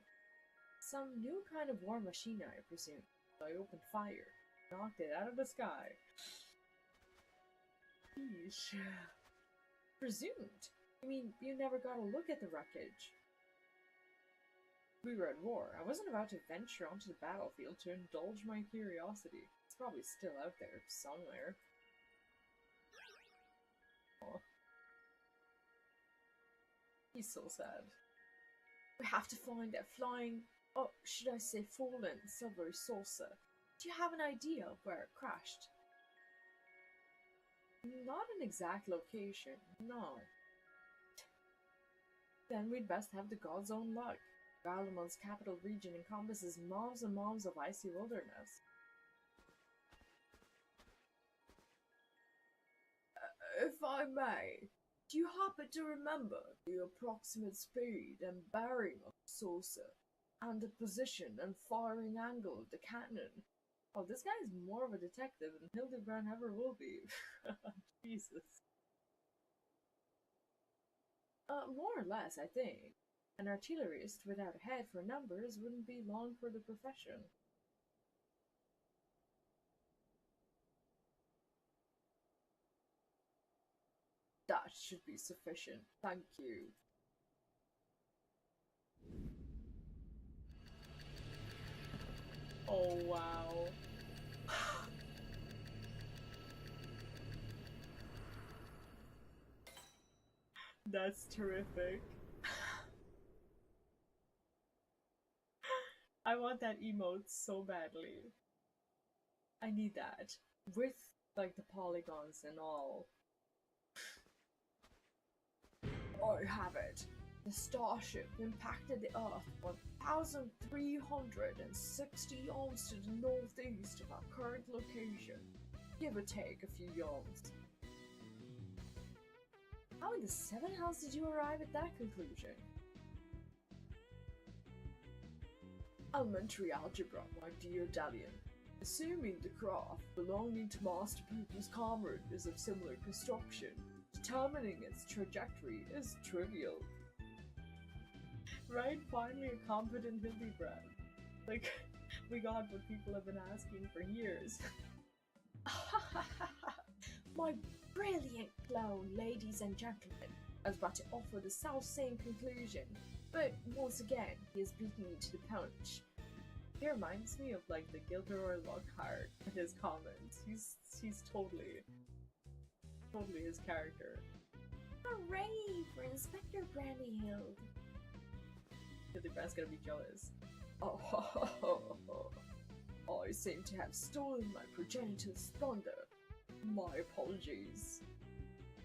Some new kind of war machine, I presume, so I opened fire, knocked it out of the sky. Yeesh. Presumed? You mean you never got a look at the wreckage? We were at war. I wasn't about to venture onto the battlefield to indulge my curiosity. It's probably still out there, somewhere. Aww. He's so sad. We have to find that flying, oh, should I say fallen, silvery saucer. Do you have an idea of where it crashed? Not an exact location, no. Then we'd best have the god's own luck. Garlemon's capital region encompasses miles and miles of icy wilderness. If I may, do you happen to remember the approximate speed and bearing of the saucer, and the position and firing angle of the cannon? Oh, this guy's more of a detective than Hildebrand ever will be. Jesus. More or less, I think. An artillerist without a head for numbers wouldn't be long for the profession. That should be sufficient. Thank you. Oh, wow. That's terrific. I want that emote so badly. I need that. With, like, the polygons and all. I have it. The starship impacted the Earth 1,360 yawns to the northeast of our current location. Give or take a few yawns. How in the seven hells did you arrive at that conclusion? Elementary algebra, my dear Dalian. Assuming the craft belonging to Master Pupil's comrade is of similar construction, determining its trajectory is trivial. Right? Finally a competent Hildebrand. Like, we got what people have been asking for years. My brilliant clone, ladies and gentlemen. I was about to offer the self-same conclusion, but once again, he has beaten me to the punch. He reminds me of like the Gilderoy Lockhart with his comments. He's totally his character. Hooray for Inspector Brandyhild! The band's gonna be jealous. I seem to have stolen my progenitor's thunder. My apologies.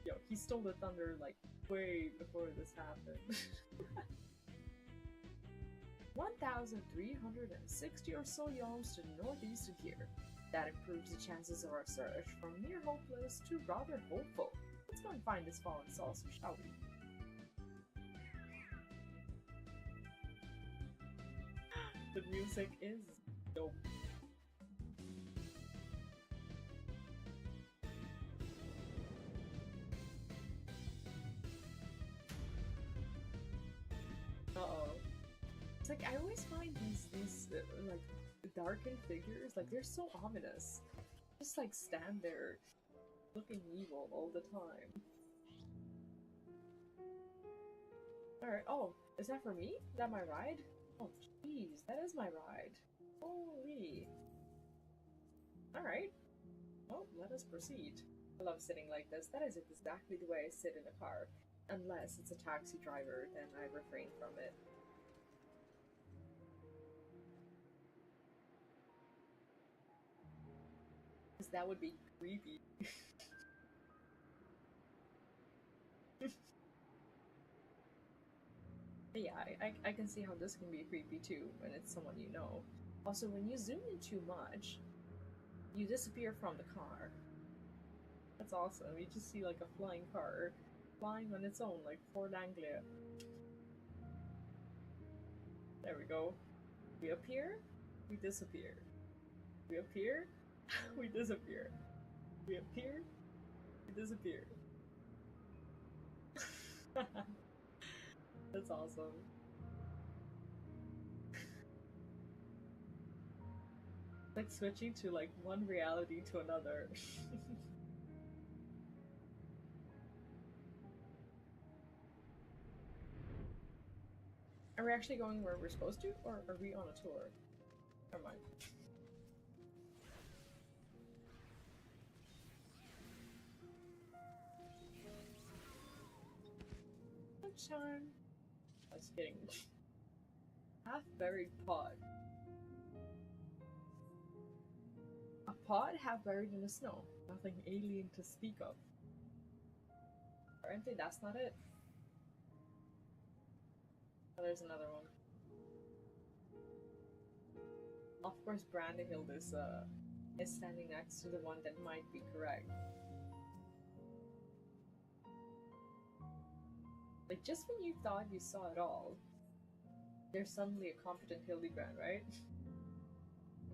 Yo, he stole the thunder like way before this happened. 1,360 or so yawns to the northeast of here. That improves the chances of our search from near hopeless to rather hopeful. Let's go and find this fallen saucer, shall we? The music is dope. Uh-oh. It's like, I always find these like, darkened figures, like, they're so ominous. Just, like, stand there, looking evil all the time. Alright, oh, is that for me? Is that my ride? Oh, jeez, that is my ride. Holy. Alright. Well, let us proceed. I love sitting like this. That is exactly the way I sit in a car. Unless it's a taxi driver, then I refrain from it. Because that would be creepy. Yeah, I can see how this can be creepy too, when it's someone you know. Also, when you zoom in too much, you disappear from the car. That's awesome. You just see like a flying car, flying on its own, like Fort Anglia. There we go. We appear, we disappear. We appear, we disappear. We appear, we disappear. That's awesome. Like switching to like one reality to another. Are we actually going where we're supposed to, or are we on a tour? Never mind. Charm. Just kidding. Half-buried pod. A pod half buried in the snow. Nothing alien to speak of. Apparently that's not it. Oh, there's another one. Of course, Brandyhild is standing next to the one that might be correct. Like, just when you thought you saw it all, there's suddenly a competent Hildebrand, right?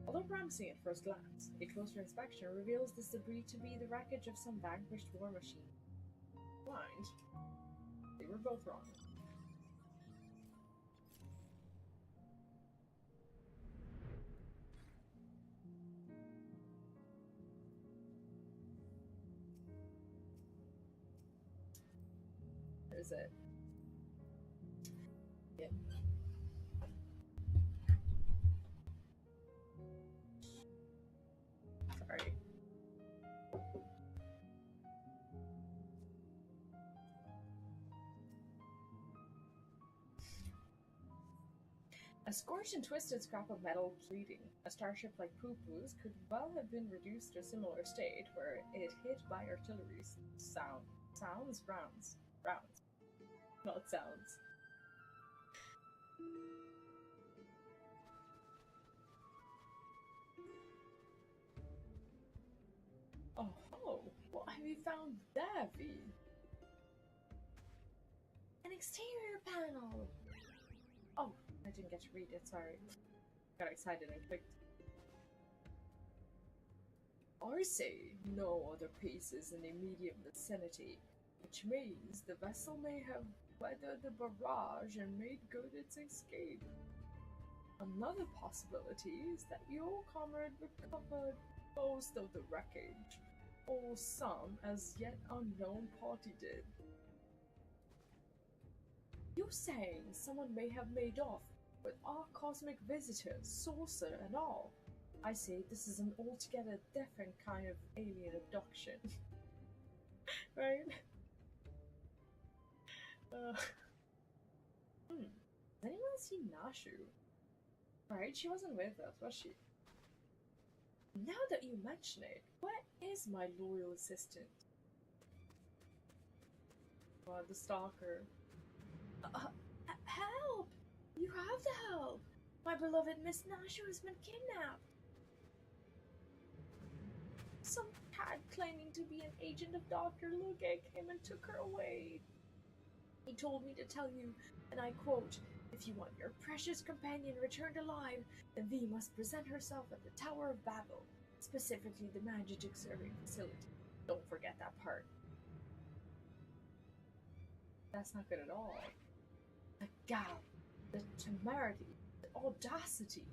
Although promising at first glance, a closer inspection reveals this debris to be the wreckage of some vanquished war machine. Blind, they were both wrong. There's it. Yeah. Sorry. A scorched and twisted scrap of metal fleeting. A starship like Poo-Poo's could well have been reduced to a similar state where it hit by artillery rounds. Not sounds. Oh, what have you found there, V? An exterior panel! Oh, I didn't get to read it, sorry. Got excited and clicked. I say no other pieces in the immediate vicinity, which means the vessel may have weathered the barrage and made good its escape. Another possibility is that your comrade recovered most of the wreckage, or some as yet unknown party did. You're saying someone may have made off with our cosmic visitor, saucer and all. I say this is an altogether different kind of alien abduction. Right? Has anyone seen Nashu? Right, she wasn't with us, was she? Now that you mention it, where is my loyal assistant? The stalker. Help! You have to help! My beloved Miss Nashu has been kidnapped. Some cat claiming to be an agent of Dr. Luge came and took her away. He told me to tell you, and I quote, "If you want your precious companion returned alive, then thee must present herself at the Tower of Babel, specifically the Magic Observing Facility." Don't forget that part. That's not good at all. The gall, the temerity, the audacity.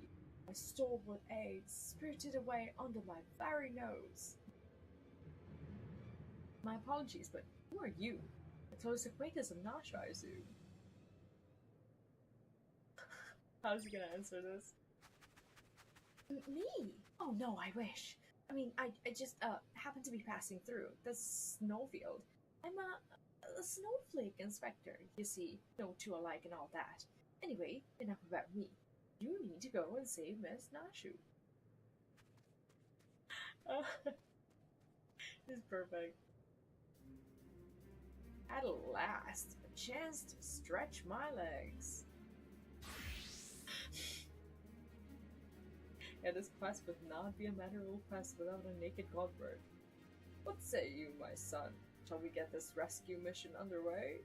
My stalwart aides spirited away under my very nose. My apologies, but who are you? A close acquaintance of Nasha, I assume. How's he gonna answer this? Me? Oh no, I wish. I mean, I just happened to be passing through the snowfield. I'm a snowflake inspector, you see. No two alike and all that. Anyway, enough about me. You need to go and save Miss Nashu. This is perfect. At last, a chance to stretch my legs. Yeah, this quest would not be a Matterhorn quest without a naked godbird. What say you, my son? Shall we get this rescue mission underway?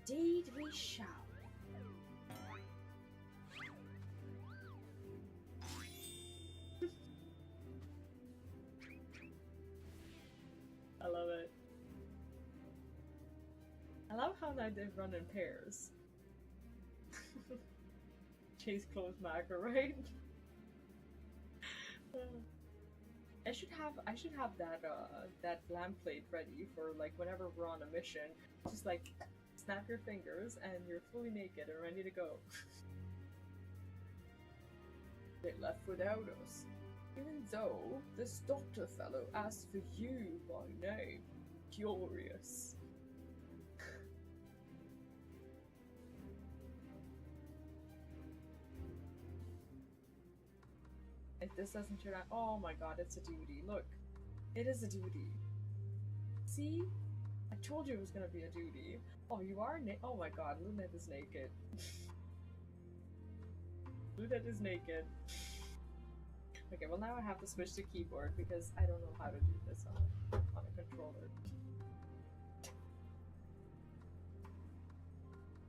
Indeed we shall. I love it. I love how they run in pairs. Chase close macro, right? I should have that lamp plate ready for like whenever we're on a mission. Just like snap your fingers and you're fully naked and ready to go. They left without us, even though this doctor fellow asked for you by name. Curious. If this doesn't turn out, oh my god, it's a duty. Look, it is a duty. See? I told you it was gonna be a duty. Oh, you are oh my god, Lunette is naked. Lunette is naked. Okay, well now I have to switch to keyboard because I don't know how to do this on a controller.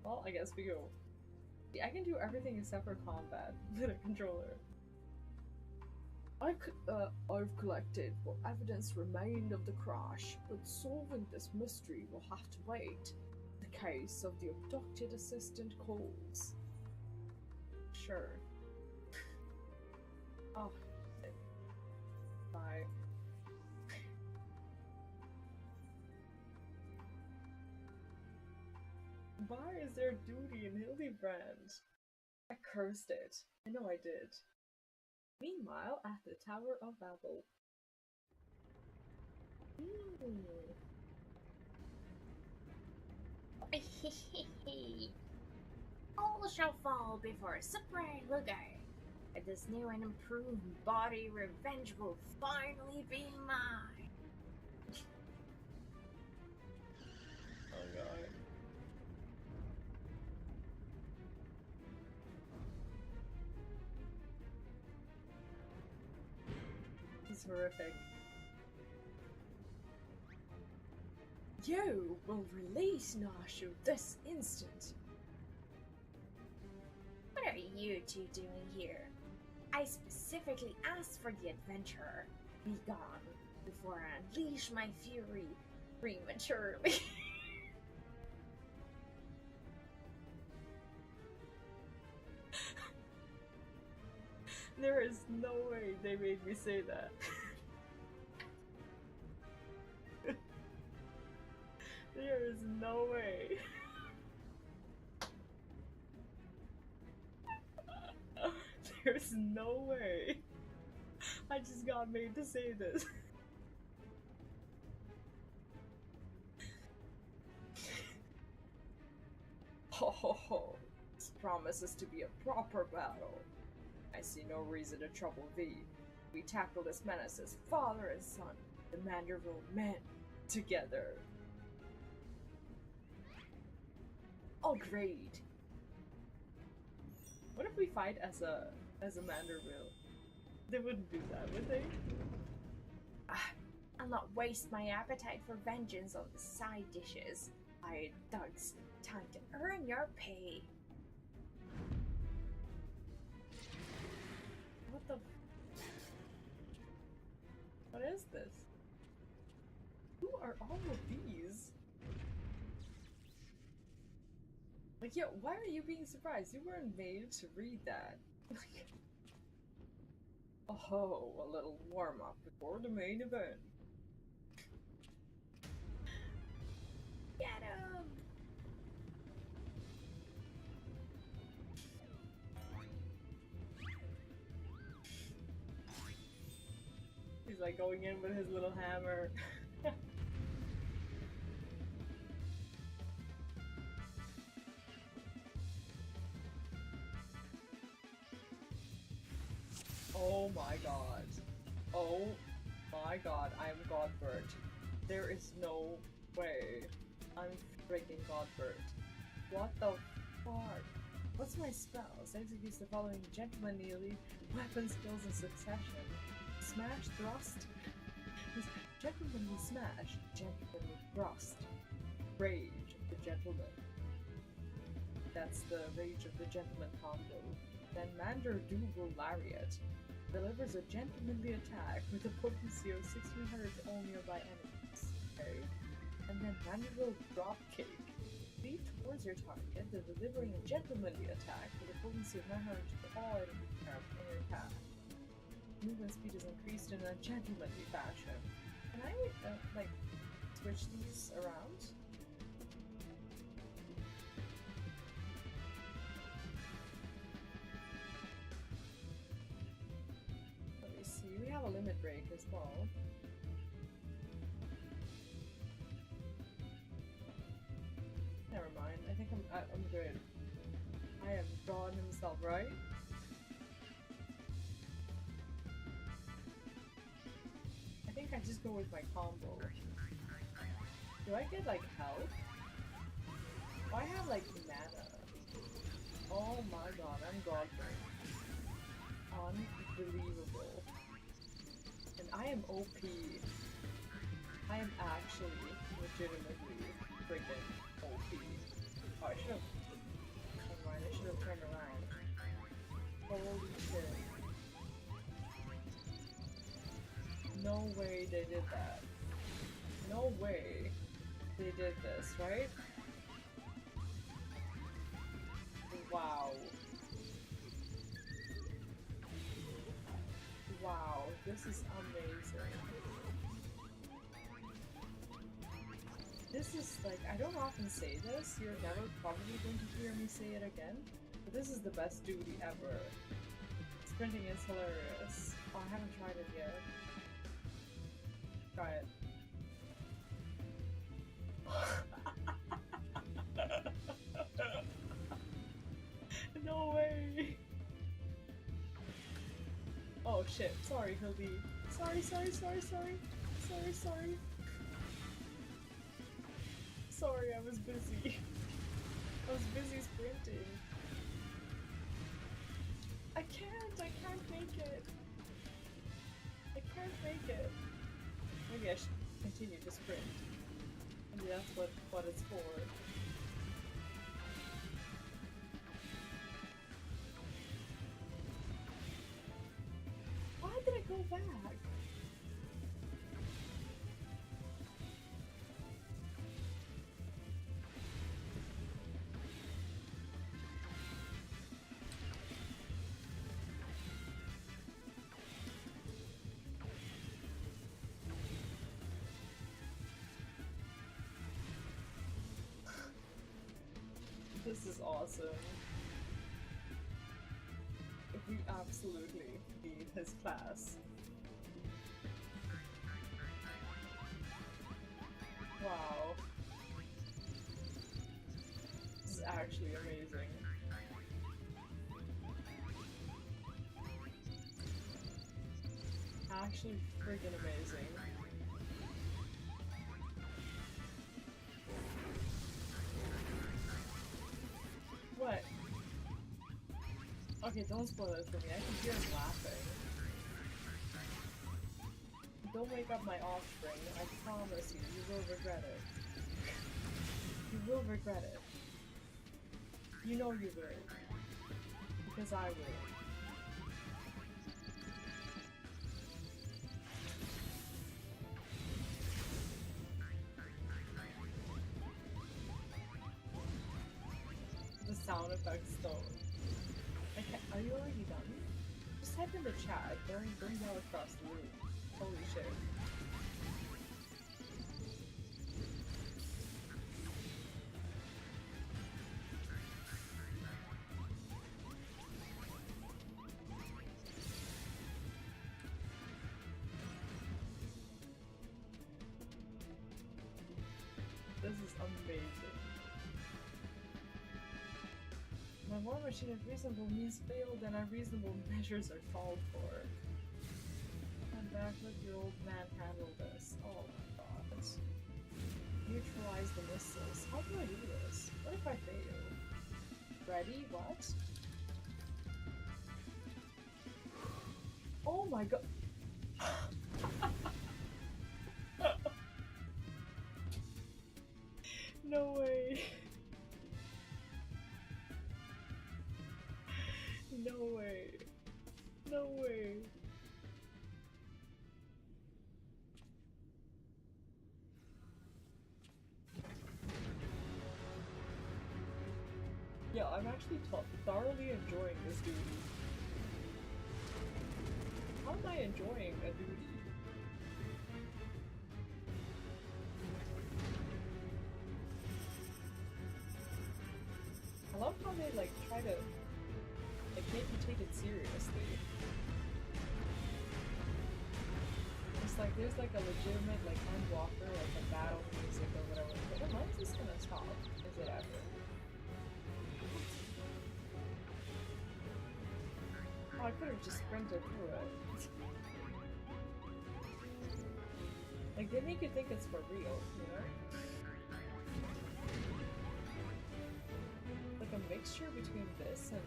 Well, I guess we go. See, I can do everything except for combat with a controller. I've collected what evidence remained of the crash, but solving this mystery will have to wait. The case of the abducted assistant calls. Sure. Oh. Bye. Why is there duty in Hildebrand? I cursed it. I know I did. Meanwhile, at the Tower of Babel. All shall fall before Supreme Luge. And this new and improved body revenge will finally be mine. Oh god. This is horrific. You will release Nashu this instant. What are you two doing here? I specifically asked for the adventurer. Be gone before I unleash my fury prematurely. There is no way they made me say that. There is no way. There's no way. I just got made to say this. Ho ho ho. This promises to be a proper battle. I see no reason to trouble thee. We tackle this menace as father and son, the Manderville men, together. Oh, great. What if we fight as a Manderville? They wouldn't do that, would they? I'll not waste my appetite for vengeance on the side dishes. Hired thugs, time to earn your pay. What the? What is this? Who are all of these? Like, yo, why are you being surprised? You weren't made to read that. Oh, a little warm-up before the main event. Get him! He's like going in with his little hammer. Oh my god. Oh my god, I am Godbert. There is no way. I'm freaking Godbert. What the fuck? What's my spells? Executes the following gentlemanly elite weapon skills in succession. Smash, thrust. Gentlemanly smash, gentlemanly thrust. Rage of the gentleman. That's the rage of the gentleman combo. Then Mander Dougal Lariat delivers a gentlemanly attack with a potency of 1600 to all nearby enemies. Okay. And then Manderville Dropkick. Leap towards your target, then delivering a gentlemanly attack with a potency of 900 to all enemies in your path. Movement speed is increased in a gentlemanly fashion. Can I, like, switch these around? Let me see, we have a limit break as well. Never mind, I think I'm good. I am God himself, right? I think I just go with my combo. Do I get like health? Oh, I have like mana. Oh my god, I'm Godbert. Unbelievable. And I am OP. I am actually legitimately freaking OP. Oh, I should have. Never mind, I should have turned around. Holy shit. No way they did that. No way they did this, right? Wow. Wow, this is amazing. This is like, I don't often say this, you're never probably going to hear me say it again, but this is the best duty ever. Sprinting is hilarious. Oh, I haven't tried it yet. Try it. No way! Oh shit, sorry Hildy. Sorry. Sorry, I was busy. I was busy sprinting. I can't make it. I can't make it. Maybe I should continue to sprint. Maybe that's what it's for. Why did I go back? This is awesome. We absolutely need his class. Wow. This is actually amazing. Actually freaking amazing. What? Okay, don't spoil it for me. I can hear him laughing. Don't wake up my offspring. I promise you, you will regret it. You will regret it. You know you will. Because I will. The sound effects though. Are you already done? Just type in the chat. Bring y'all across the room. Holy shit. This is amazing. My war machine if reasonable means failed and unreasonable measures are called for. I'm back, let your old man handle this. Oh my god. Neutralize the missiles. How do I do this? What if I fail? Ready? What? Oh my god. No way. No way. No way. Yeah, I'm actually thoroughly enjoying this duty. How am I enjoying a duty? I love how they like try to like make you take it seriously. It's like there's like a legitimate like Endwalker, like a battle music or whatever. But when is this gonna stop? Is it ever? Oh, I could have just sprinted through it. Like they make you think it's for real, you know? Like a mixture between this and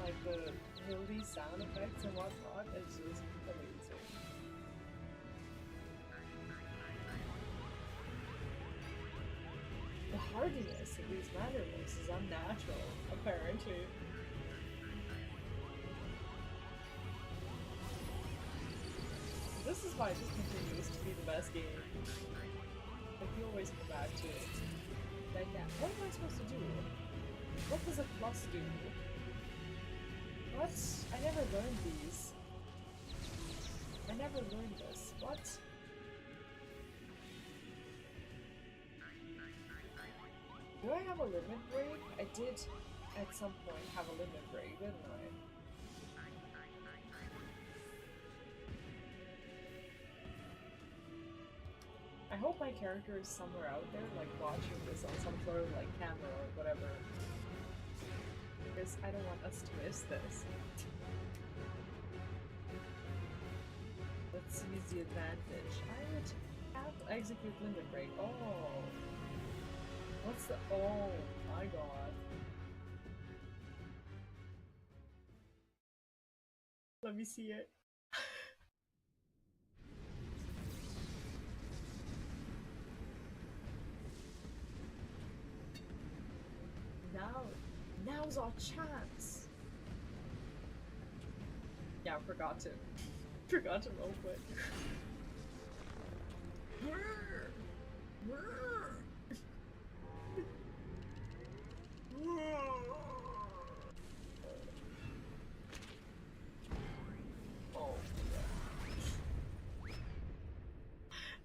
like the hilly sound effects and whatnot is just amazing. The hardiness of these mandermots is unnatural, apparently. This is why this continues to be the best game. Like you always come back to it. Like that. What am I supposed to do? What does a plus do? What? I never learned these. I never learned this. What? Do I have a limit break? I did at some point have a limit break, didn't I? I hope my character is somewhere out there, like watching this on some sort of like camera or whatever. Because I don't want us to miss this. Let's use the advantage. I would have to execute limit break. Oh. What's the— oh my god. Let me see it. Now's our chance. Yeah, I forgot to roll quick. Oh,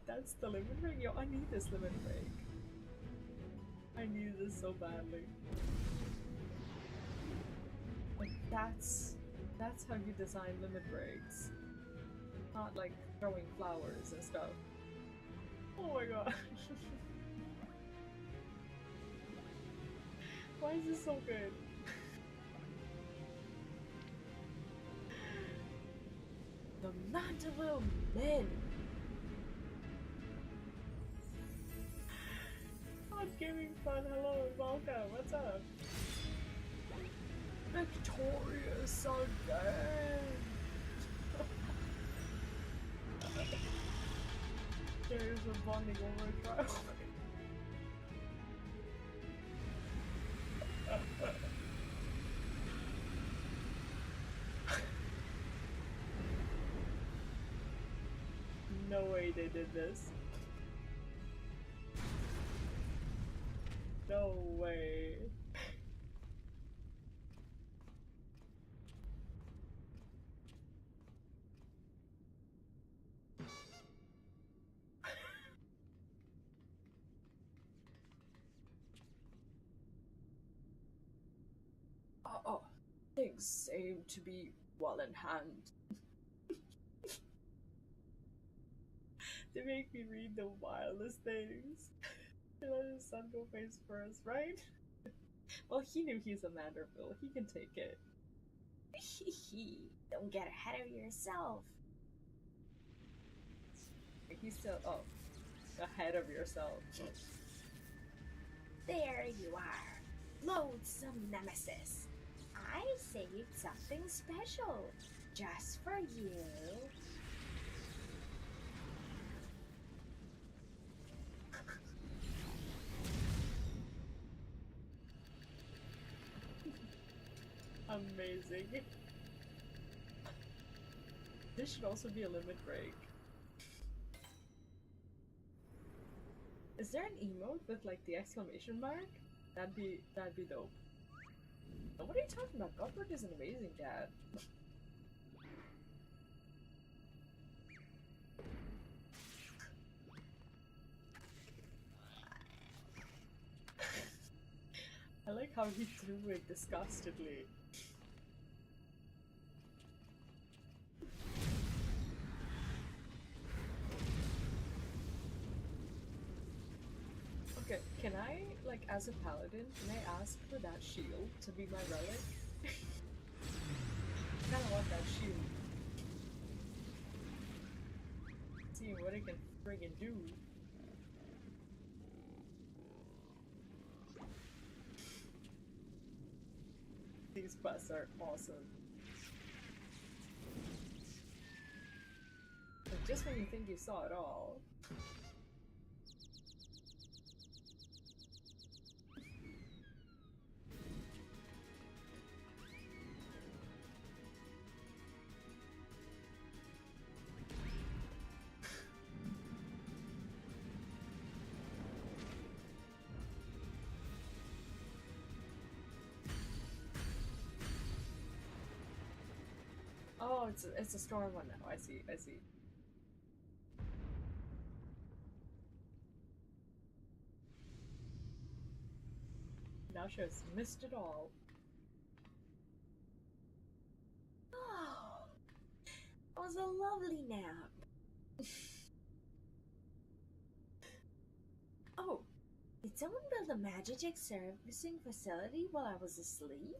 that's the limit break. Yo, I need this limit break. I need this so badly. Like that's how you design limit breaks. Not like throwing flowers and stuff. Oh my god. Why is this so good? The Mandeville Men! Not giving fun, hello and welcome, what's up? Victorious again! There's a bonding over a trial. No way they did this. No way. Oh, things seem to be well in hand. They make me read the wildest things. They let his son go face first, right? Well, he knew he's a Manderville. He can take it. Don't get ahead of yourself. He's still ahead of yourself. There you are, loathsome nemesis. I saved something special just for you. Amazing. This should also be a limit break. Is there an emote with like the exclamation mark? That'd be dope. Now, what are you talking about? Godbert is an amazing dad. I like how he threw it disgustedly. Okay, can I, like, as a paladin, can I ask for that shield to be my relic? I kinda want that shield. See what it can friggin' do. These quests are awesome. Like, just when you think you saw it all. Oh, it's a storm one now. I see. Now she has missed it all. Oh, it was a lovely nap. Oh, did someone build a Magitek servicing facility while I was asleep?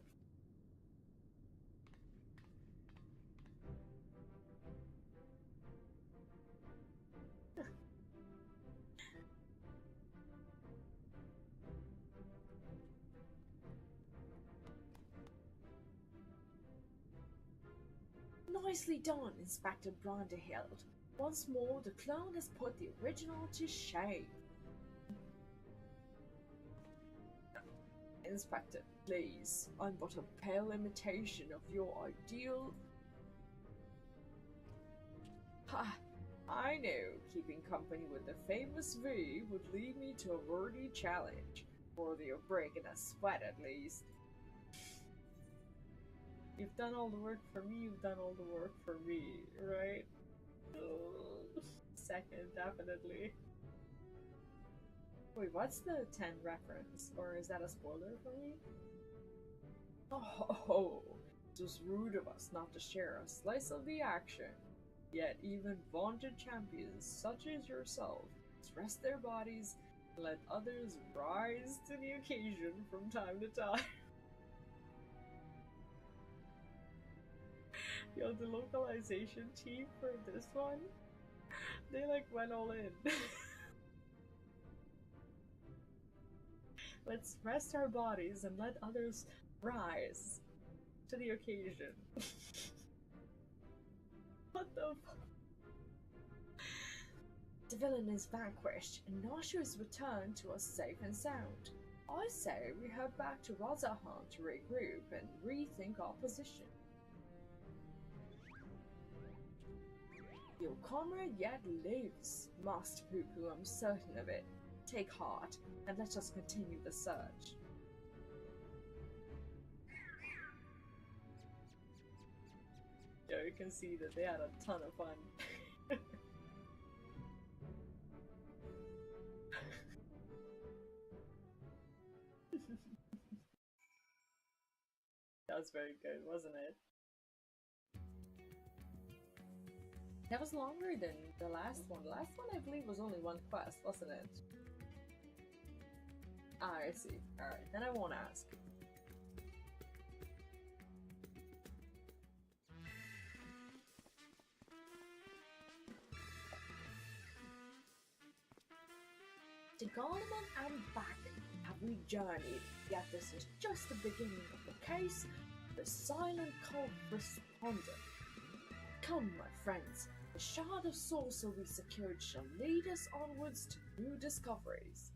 Nicely done, Inspector Brondeheld. Once more, the clone has put the original to shame. Inspector, please. I'm but a pale imitation of your ideal. Ha! I knew keeping company with the famous V would lead me to a worthy challenge. Worthy of breaking a sweat, at least. You've done all the work for me, you've done all the work for me, right? Ugh. Second, definitely. Wait, what's the 10 reference? Or is that a spoiler for me? Oh, it was rude of us not to share a slice of the action. Yet even vaunted champions such as yourself rest their bodies and let others rise to the occasion from time to time. Yo, the localization team for this one, they like went all in. Let's rest our bodies and let others rise to the occasion. What the fuck? The villain is vanquished, and Nashu is returned to us safe and sound. I say we head back to Razahan to regroup and rethink our position. Your comrade yet lives, Master Puku, I'm certain of it. Take heart, and let us continue the search. Yeah, you can see that they had a ton of fun. That was very good, wasn't it? That was longer than the last one. The last one, I believe, was only one quest, wasn't it? Ah, I see. Alright, then I won't ask. To Garlemon and back have we journeyed, yet this is just the beginning of the case. The silent cult responded. Come, my friends, the shard of saucer we secured shall lead us onwards to new discoveries.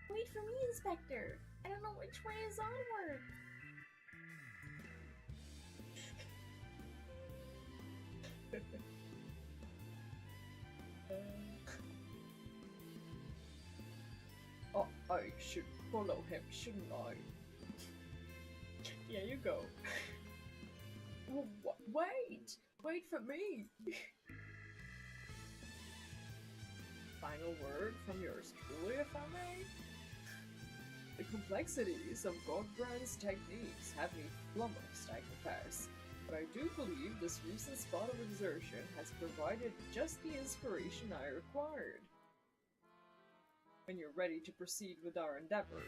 Wait for me, Inspector. I don't know which way is onward. Oh, I should follow him, shouldn't I? Yeah, you go. Wait! Wait for me! Final word from yours truly, if I may? The complexities of Godbrand's techniques have me flummoxed, I confess. But I do believe this recent spot of exertion has provided just the inspiration I required. When you're ready to proceed with our endeavor,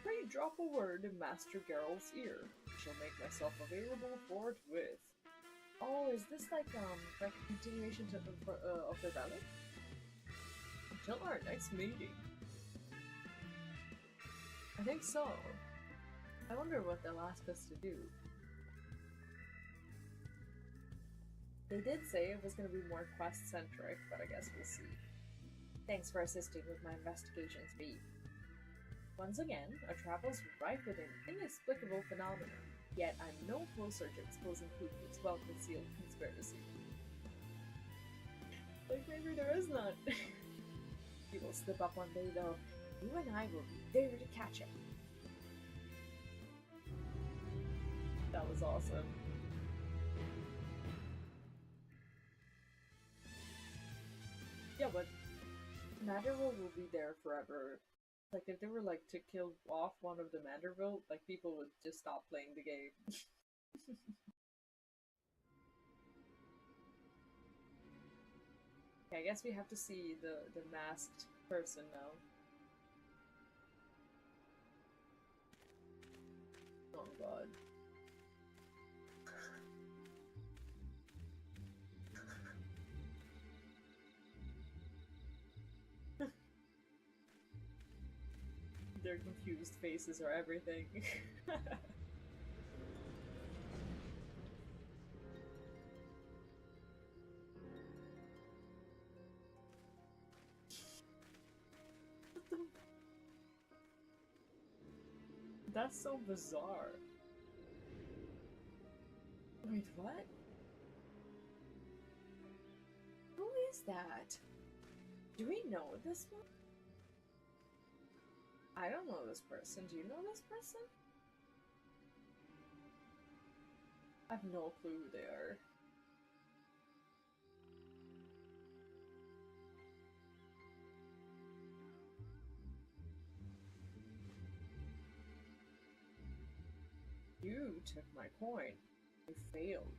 pray drop a word in Master Geralt's ear. I shall make myself available forthwith. Oh, is this like a continuation of the relic? Until our next meeting. I think so. I wonder what they'll ask us to do. They did say it was going to be more quest-centric, but I guess we'll see. Thanks for assisting with my investigations, V. Once again, our travels rife with an inexplicable phenomenon, yet I'm no closer to exposing Puku's well-concealed conspiracy. Like, maybe there is none. He will slip up one day, though. You and I will be there to catch him. That was awesome. Yeah, but Manderville will be there forever. Like, if they were, like, to kill off one of the Manderville, like, people would just stop playing the game. Okay, I guess we have to see the masked person now. Oh god. Their confused faces are everything. That's so bizarre. Wait, what? Who is that? Do we know this one? I don't know this person. Do you know this person? I have no clue who they are. You took my coin. You failed.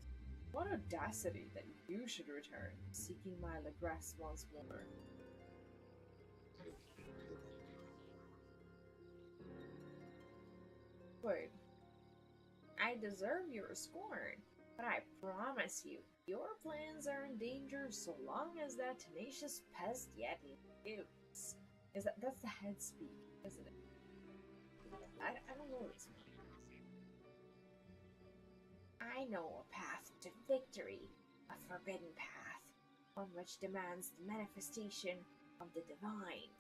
What audacity that you should return, seeking my regress once more. Wait. I deserve your scorn, but I promise you, your plans are in danger so long as that tenacious pest yet lives. That's the head speak, isn't it? I don't know this one. I know a path to victory, a forbidden path, one which demands the manifestation of the divine.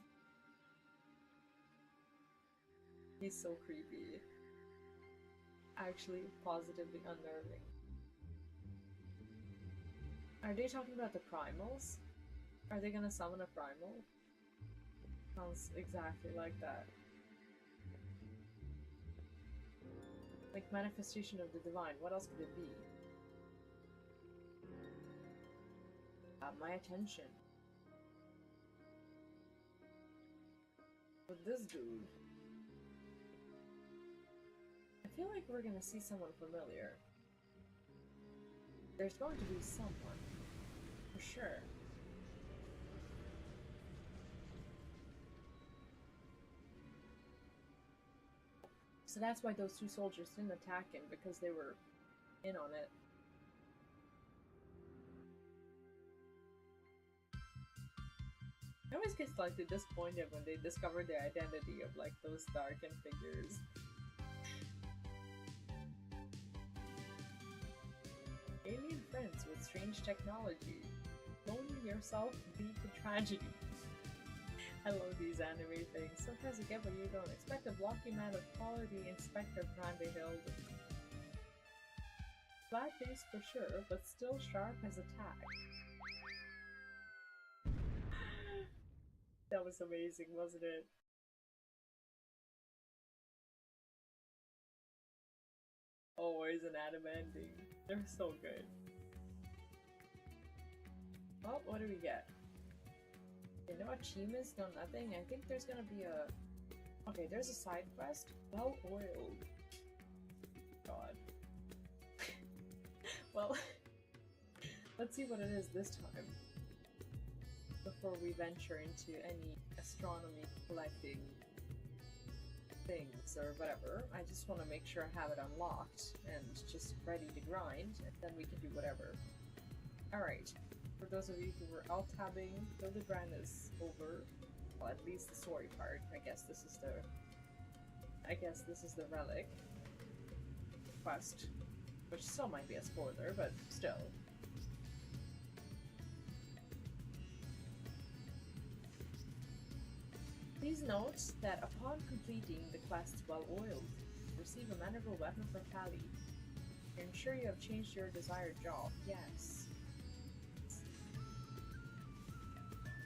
He's so creepy. Actually, positively unnerving. Are they talking about the primals? Are they gonna summon a primal? Sounds exactly like that. Like manifestation of the divine, what else could it be? Have my attention. With this dude. I feel like we're gonna see someone familiar. There's going to be someone. For sure. So that's why those two soldiers didn't attack him, because they were in on it. I always get slightly disappointed when they discover the identity of like those darkened figures. Alien friends with strange technology. Don't yourself beat the tragedy. I love these anime things. Sometimes you get what you don't expect. A blocky man of quality Inspector Grande Hill. Flat face for sure, but still sharp as attack. That was amazing, wasn't it? Always an anime ending. They're so good. Well, what do we get? Okay, no achievements, no nothing. I think there's gonna be a... Okay, there's a side quest. Well oiled. God. Well, let's see what it is this time. Before we venture into any astronomy collecting things or whatever. I just want to make sure I have it unlocked and just ready to grind, and then we can do whatever. Alright, for those of you who were alt-tabbing, though the grind is over, well, at least the story part, I guess this is the relic quest, which still might be a spoiler, but still. Please note that upon completing the quest well oiled, receive a maneuverable weapon from Kali. Ensure you have changed your desired job. Yes.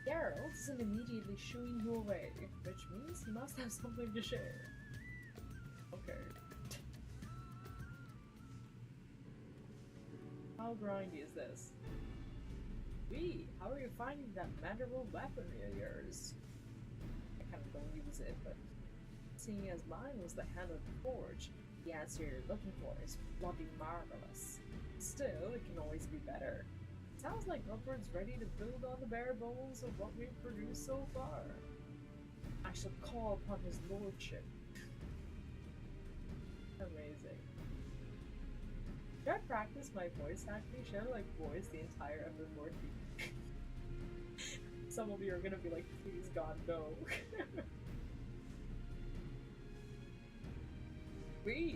Geralt isn't immediately shooing you away, which means he must have something to share. Okay. How grindy is this? How are you finding that maneuverable weaponry of yours? I kind of don't use it, but seeing as mine was the hand of the forge, the answer you're looking for is bloody marvelous. Still, it can always be better. Sounds like Upward's ready to build on the bare bones of what we've produced so far. I shall call upon his lordship. Amazing. Should I practice my voice acting? Should I like voice the entire Evermore theme? Some of you are gonna be like, please God, no.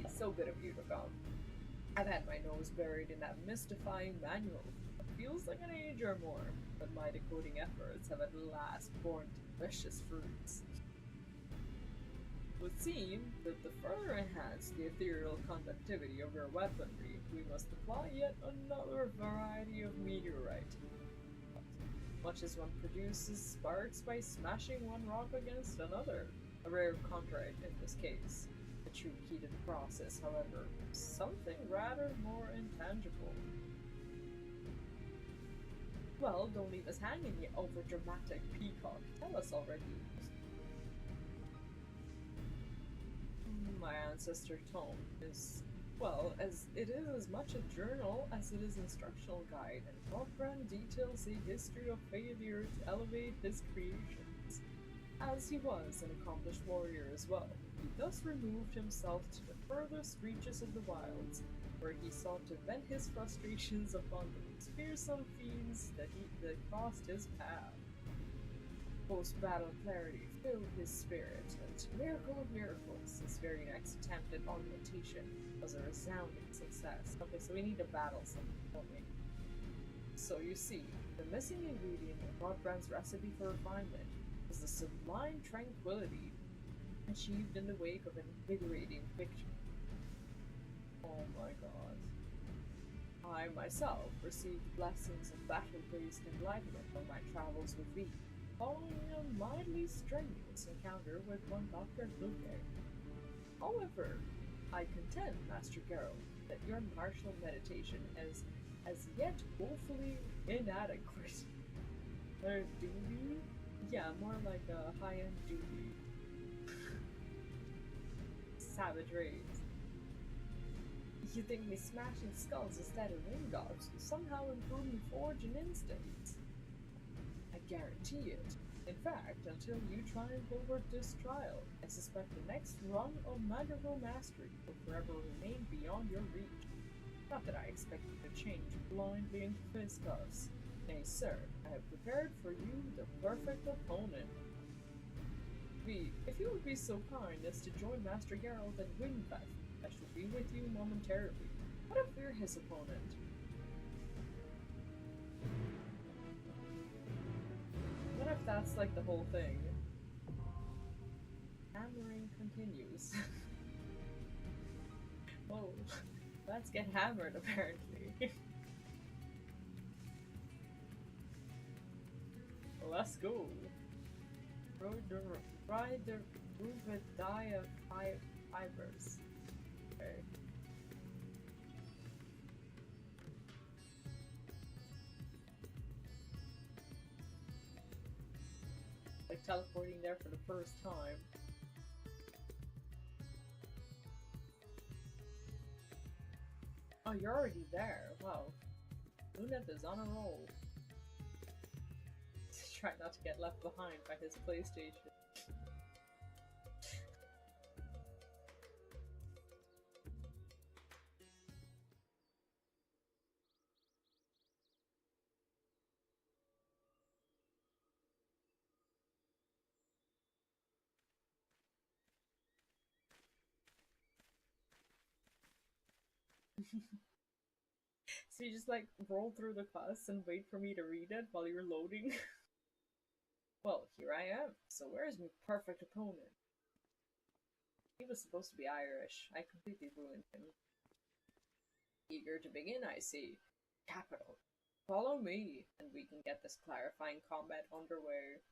So good of you to come. I've had my nose buried in that mystifying manual. It feels like an age or more, but my decoding efforts have at last borne delicious fruits. It would seem that to further enhance the ethereal conductivity of your weaponry, we must apply yet another variety of meteorite. Much as one produces sparks by smashing one rock against another, a rare contract in this case. The true key to the process, however, is something rather more intangible. Well, don't leave us hanging, you overdramatic peacock. Tell us already. My ancestor tome is Well, as it is as much a journal as it is instructional guide, and Rotbrand details a history of failure to elevate his creations. As he was an accomplished warrior as well, he thus removed himself to the furthest reaches of the wilds, where he sought to vent his frustrations upon the most fearsome fiends that crossed his path. Post-battle clarity filled his spirit, and miracle of miracles, his very next attempt at augmentation was a resounding success. Okay, so we need to battle something, don't we? So you see, the missing ingredient in Rodbrand's recipe for refinement was the sublime tranquility achieved in the wake of an invigorating victory. Oh my god. I myself received blessings of battle-based enlightenment on my travels with thee, following a mildly strenuous encounter with one Dr. Luke. However, I contend, Master Geralt, that your martial meditation is as yet woefully inadequate. A doobie? Yeah, more like a high-end doobie. Savage raids. You think me smashing skulls instead of ringdogs will somehow improve me forge and instincts? I guarantee it. In fact, until you triumph over this trial, I suspect the next rung of magical mastery will forever remain beyond your reach. Not that I expect you to change blindly into fisticuffs. Nay, sir, I have prepared for you the perfect opponent. If you would be so kind as to join Master Geralt at Wingfest, I shall be with you momentarily. What if we're his opponent? What if that's like the whole thing? Hammering continues. Oh, let's get hammered apparently. Let's go. Ride the Ruvidaya fibers. Okay. Like teleporting there for the first time. Oh, you're already there. Wow. Luneth is on a roll. Try not to get left behind by his PlayStation. So you just like roll through the quest and wait for me to read it while you're loading? Well, here I am. So where is my perfect opponent? He was supposed to be Irish. I completely ruined him. Eager to begin, I see. Capital. Follow me, and we can get this clarifying combat underway.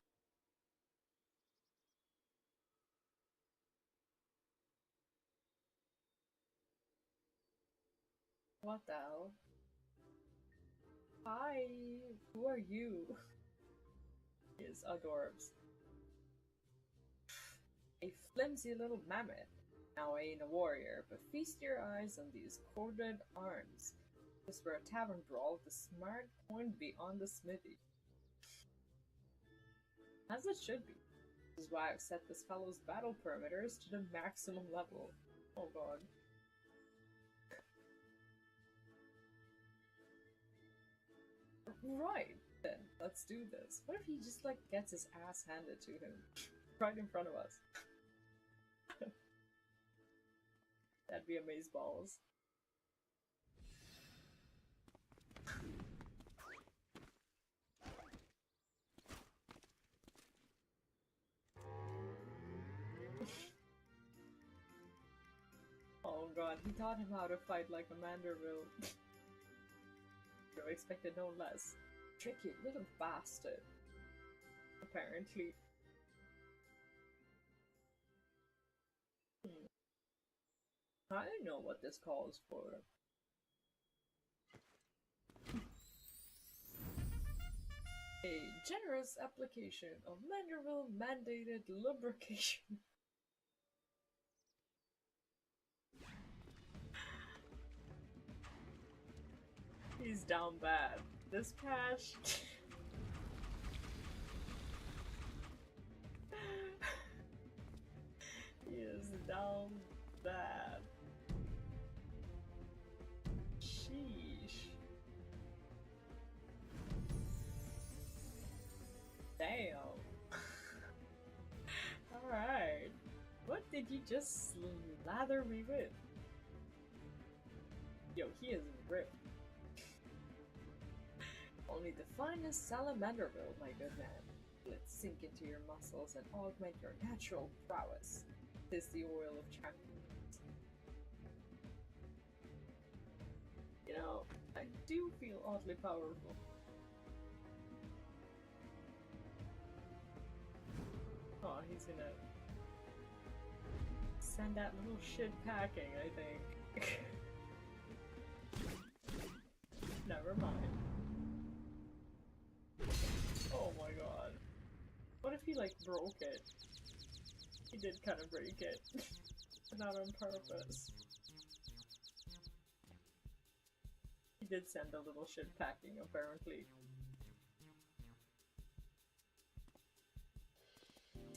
What the hell? Hi, who are you? Is adorbs. A flimsy little mammoth. Now I ain't a warrior, but feast your eyes on these corded arms. This were a tavern brawl with a smart point beyond the smithy. As it should be. This is why I've set this fellow's battle parameters to the maximum level. Oh god. Right, then, let's do this. What if he just, like, gets his ass handed to him? Right in front of us. That'd be amazeballs. Oh god, he taught him how to fight like a Manderville. I expected no less. Tricky little bastard. Apparently. I know what this calls for. A generous application of Manderville mandated lubrication. he's down bad. This patch. He is down bad. Sheesh. Damn. Alright. What did you just slather me with? Yo, he is ripped. Only the finest salamander will, my good man. Let's sink into your muscles and augment your natural prowess. This is the oil of champions. You know, I do feel oddly powerful. Oh, he's gonna send that little shit packing, I think. Never mind. Oh my god. What if he, like, broke it? He did kind of break it. Not on purpose. He did send a little shit packing, apparently.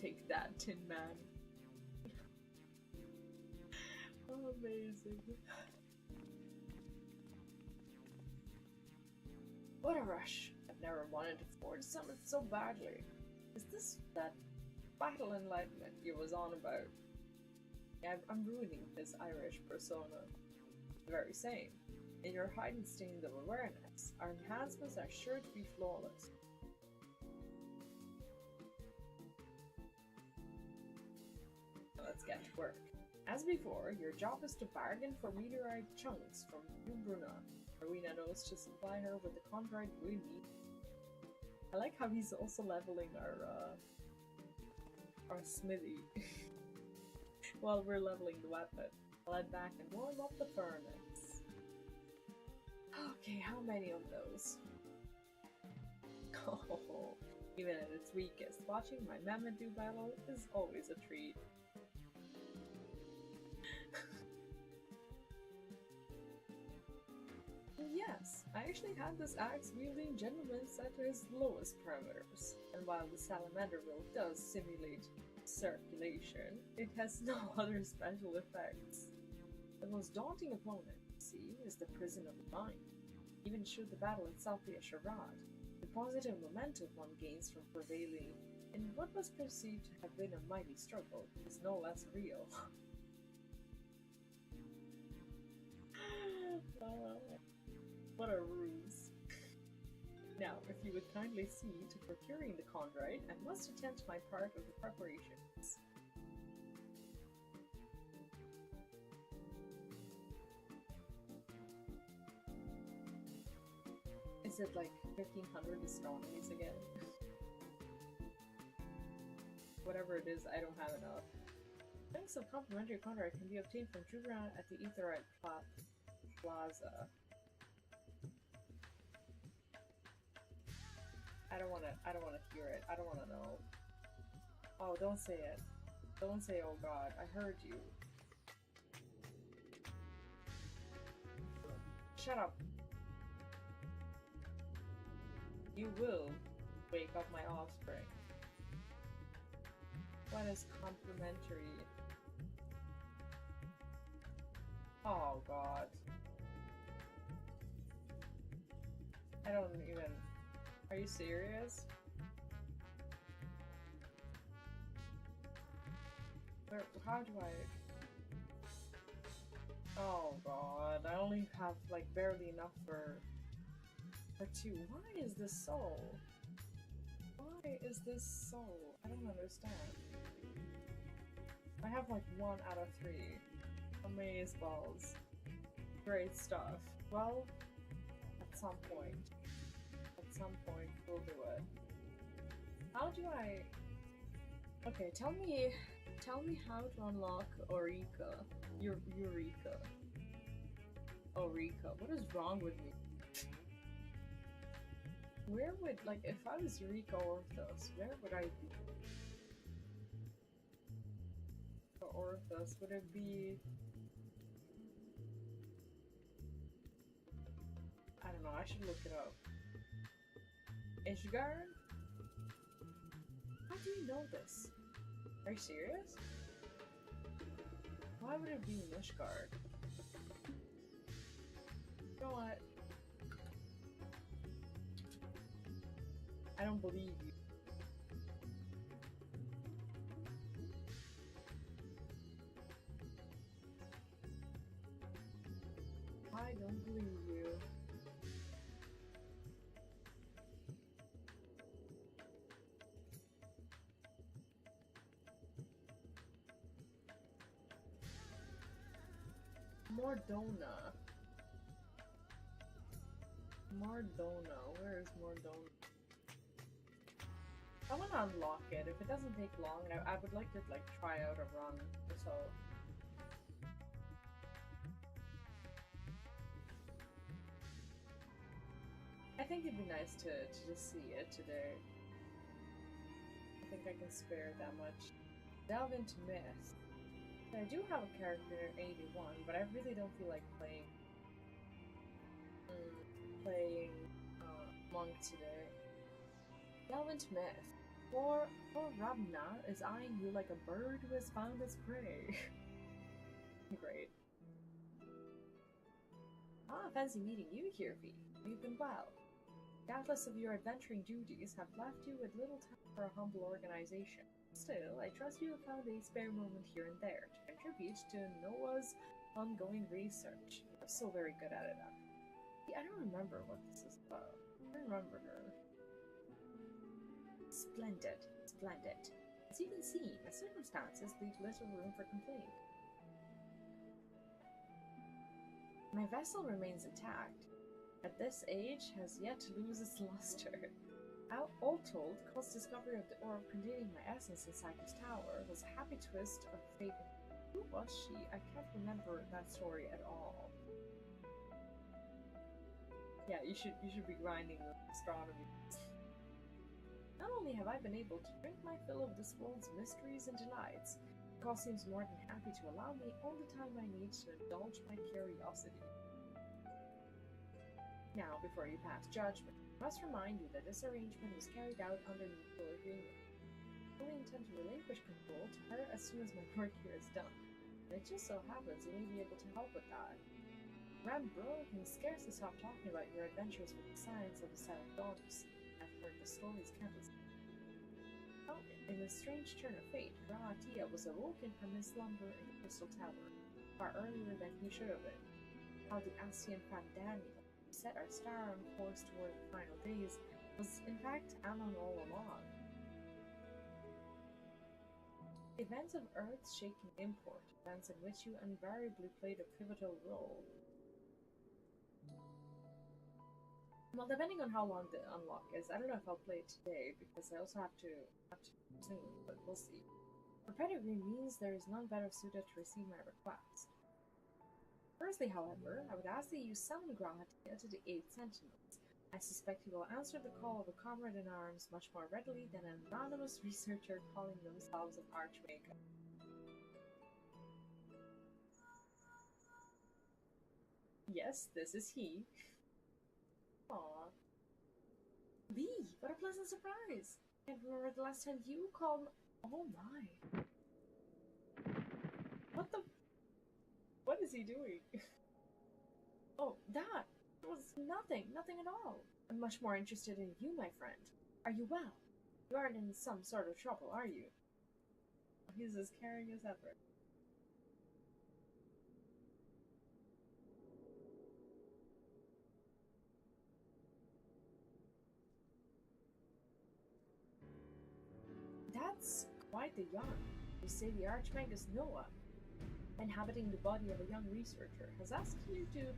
Take that, Tin Man. Amazing. What a rush. I've never wanted to forge summit so badly. Is this that vital enlightenment you was on about? Yeah, I'm ruining his Irish persona. The very same. In your heightened state of awareness, our enhancements are sure to be flawless. Let's get to work. As before, your job is to bargain for meteorite chunks from Bruna. Rowena knows to supply her with the chondrite we need. I like how he's also leveling our smithy while we're leveling the weapon. I'll head back and warm up the furnace. Okay, how many of those? Oh, even at its weakest, watching my mammoth do battle is always a treat. Yes, I actually had this axe-wielding gentleman set to his lowest parameters, and while the salamander wheel does simulate circulation, it has no other special effects. The most daunting opponent, see, is the prison of the mind. Even should the battle itself be a charade, the positive momentum one gains from prevailing in what was perceived to have been a mighty struggle is no less real. What a ruse. Now, if you would kindly see to procuring the chondrite, I must attend to my part of the preparations. Is it like 1500 astronomies again? Whatever it is, I don't have enough. Thanks of complimentary chondrite can be obtained from Juveron at the Aetherite Plaza. I don't wanna hear it. I don't wanna know. Oh, don't say it. Don't say, oh god, I heard you. Shut up. You will wake up my offspring. What is complimentary? Oh god. I don't even... Are you serious? How do I... Oh god, I only have like barely enough for two. Why is this so? Why is this so? I don't understand. I have like 1 out of 3. Amaze balls. Great stuff. Well, at some point we'll do it. How do I... Okay, tell me how to unlock Eureka. Eureka. Eureka. What is wrong with me? Where would, like, if I was Eureka Orthos, where would I be? For Orthos, would it be... I don't know, I should look it up. Ishgard? How do you know this? Are you serious? Why would it be Ishgard? You know what? I don't believe you. I don't believe you. Mordona. Mordona. Where is Mordona? I want to unlock it. If it doesn't take long, I would like to like try out a run or so. I think it'd be nice to just see it today. I think I can spare that much. Delve into myths. I do have a character 81, but I really don't feel like playing monk today. Delve into myth. Poor Rabna is eyeing you like a bird who has found its prey. Great. Ah, fancy meeting you here, V. You've been well. Doubtless of your adventuring duties have left you with little time for a humble organization. Still, I trust you have found a spare moment here and there to contribute to Noah's ongoing research. I'm so very good at it. I don't remember what this is about. I remember her. Splendid, splendid. As you can see, my circumstances leave little room for complaint. My vessel remains intact. At this age, has yet to lose its luster. All told, Cole's discovery of the orb containing my essence inside his tower was a happy twist of fate. Who was she? I can't remember that story at all. Yeah, you should be grinding with astronomy. Not only have I been able to drink my fill of this world's mysteries and delights, Cole seems more than happy to allow me all the time I need to indulge my curiosity. Now, before you pass judgment, I must remind you that this arrangement was carried out under mutual agreement. I fully intend to relinquish control to her as soon as my work here is done, and it just so happens you may be able to help with that. Rambro can scarcely stop talking about your adventures with the science of the Seven Daughters. I've heard the stories countless. Well, in a strange turn of fate, Ra'atia was awoken from his slumber in the Crystal Tower, far earlier than he should have been. How the Asian Daniel set our star on course toward the final days was in fact Ammon all along. Events of earth-shaking import, events in which you invariably played a pivotal role. Well, depending on how long the unlock is, I don't know if I'll play it today because I also have to soon, but we'll see. For pedigree means there is none better suited to receive my request. Firstly, however, I would ask that you summon Grahatiya to the 8th Sentinels. I suspect he will answer the call of a comrade in arms much more readily than an anonymous researcher calling themselves an archmaker. Yes, this is he. Aww. V, what a pleasant surprise! I can't remember the last time you called. Oh my. What the? What is he doing? Oh, that was nothing at all. I'm much more interested in you, my friend. Are you well? You aren't in some sort of trouble, are you? He's as caring as ever. That's quite the yarn. You say the Archmagus Noah, inhabiting the body of a young researcher, has asked you to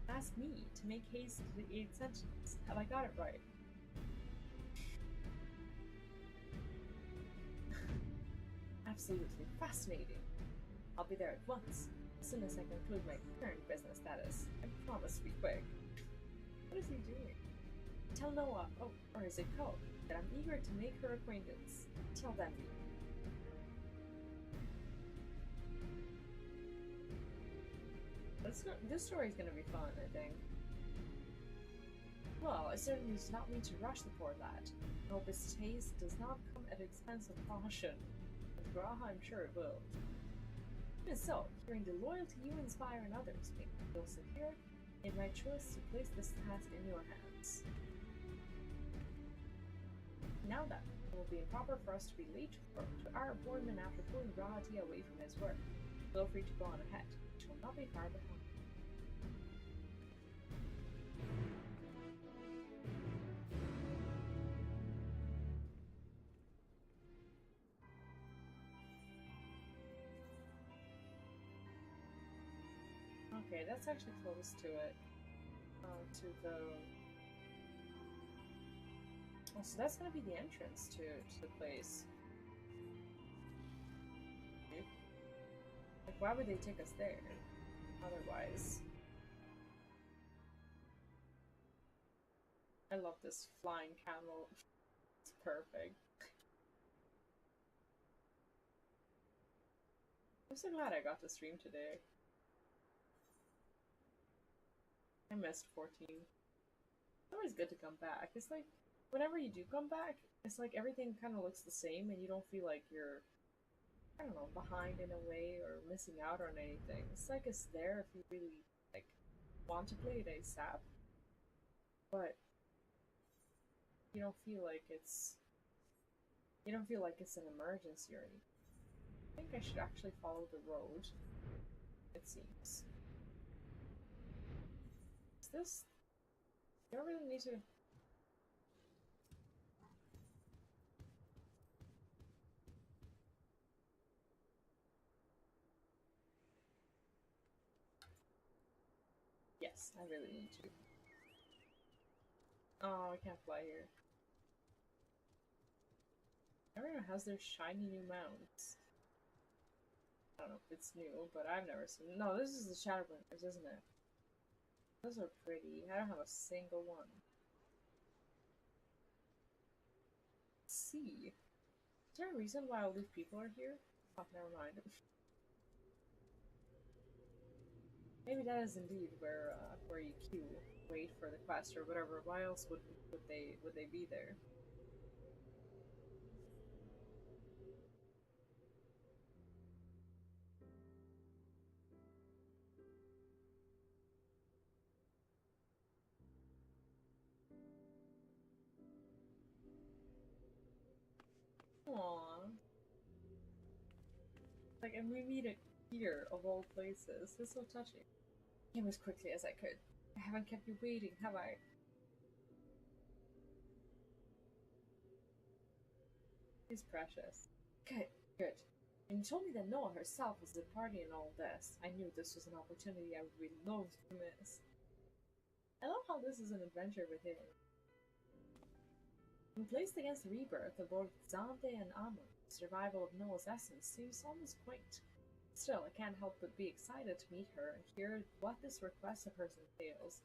ask me to make haste to the 8th Sentinels. Have I got it right? Absolutely fascinating. I'll be there at once, as soon as I conclude my current business status. I promise to be quick. What is he doing? Tell Noah, oh, or is it Ko, that I'm eager to make her acquaintance. Tell them me. This story is gonna be fun, I think. Well, I certainly do not mean to rush the poor lad. I hope his taste does not come at the expense of caution. With Graha, I'm sure it will. Even so, hearing the loyalty you inspire in others makes me feel secure in my choice to place this task in your hands. Now then, it will be improper for us to be late to our appointment after pulling Rahati away from his work. Feel free to go on ahead. It will not be far behind. Okay, that's actually close to it. To the... Oh, so that's gonna be the entrance to the place. Okay. Like, why would they take us there? Otherwise. I love this flying camel. It's perfect. I'm so glad I got to stream today. I missed 14. It's always good to come back. It's like, whenever you do come back, it's like everything kind of looks the same and you don't feel like you're, I don't know, behind in a way or missing out on anything. It's like it's there if you really, like, want to play it ASAP. But you don't feel like it's, an emergency or anything. I think I should actually follow the road, it seems. Is this... Do I really need to... Yes, I really need to. Oh, I can't fly here. Everyone has their shiny new mounts. I don't know if it's new, but I've never seen... No, this is the Shadowbringers, isn't it? Those are pretty. I don't have a single one. Let's see. Is there a reason why all these people are here? Oh, never mind. Maybe that is indeed where you queue, wait for the quest or whatever. Why else would they be there? Aww. Like, and we meet it here, of all places. It's so touching. I came as quickly as I could. I haven't kept you waiting, have I? He's precious. Good, good. And you told me that Noah herself was the party in all this. I knew this was an opportunity I would be loath to miss. I love how this is an adventure with him. When placed against the rebirth of both Zante and Amun, the survival of Noah's essence seems almost quaint. Still, I can't help but be excited to meet her and hear what this request of hers entails.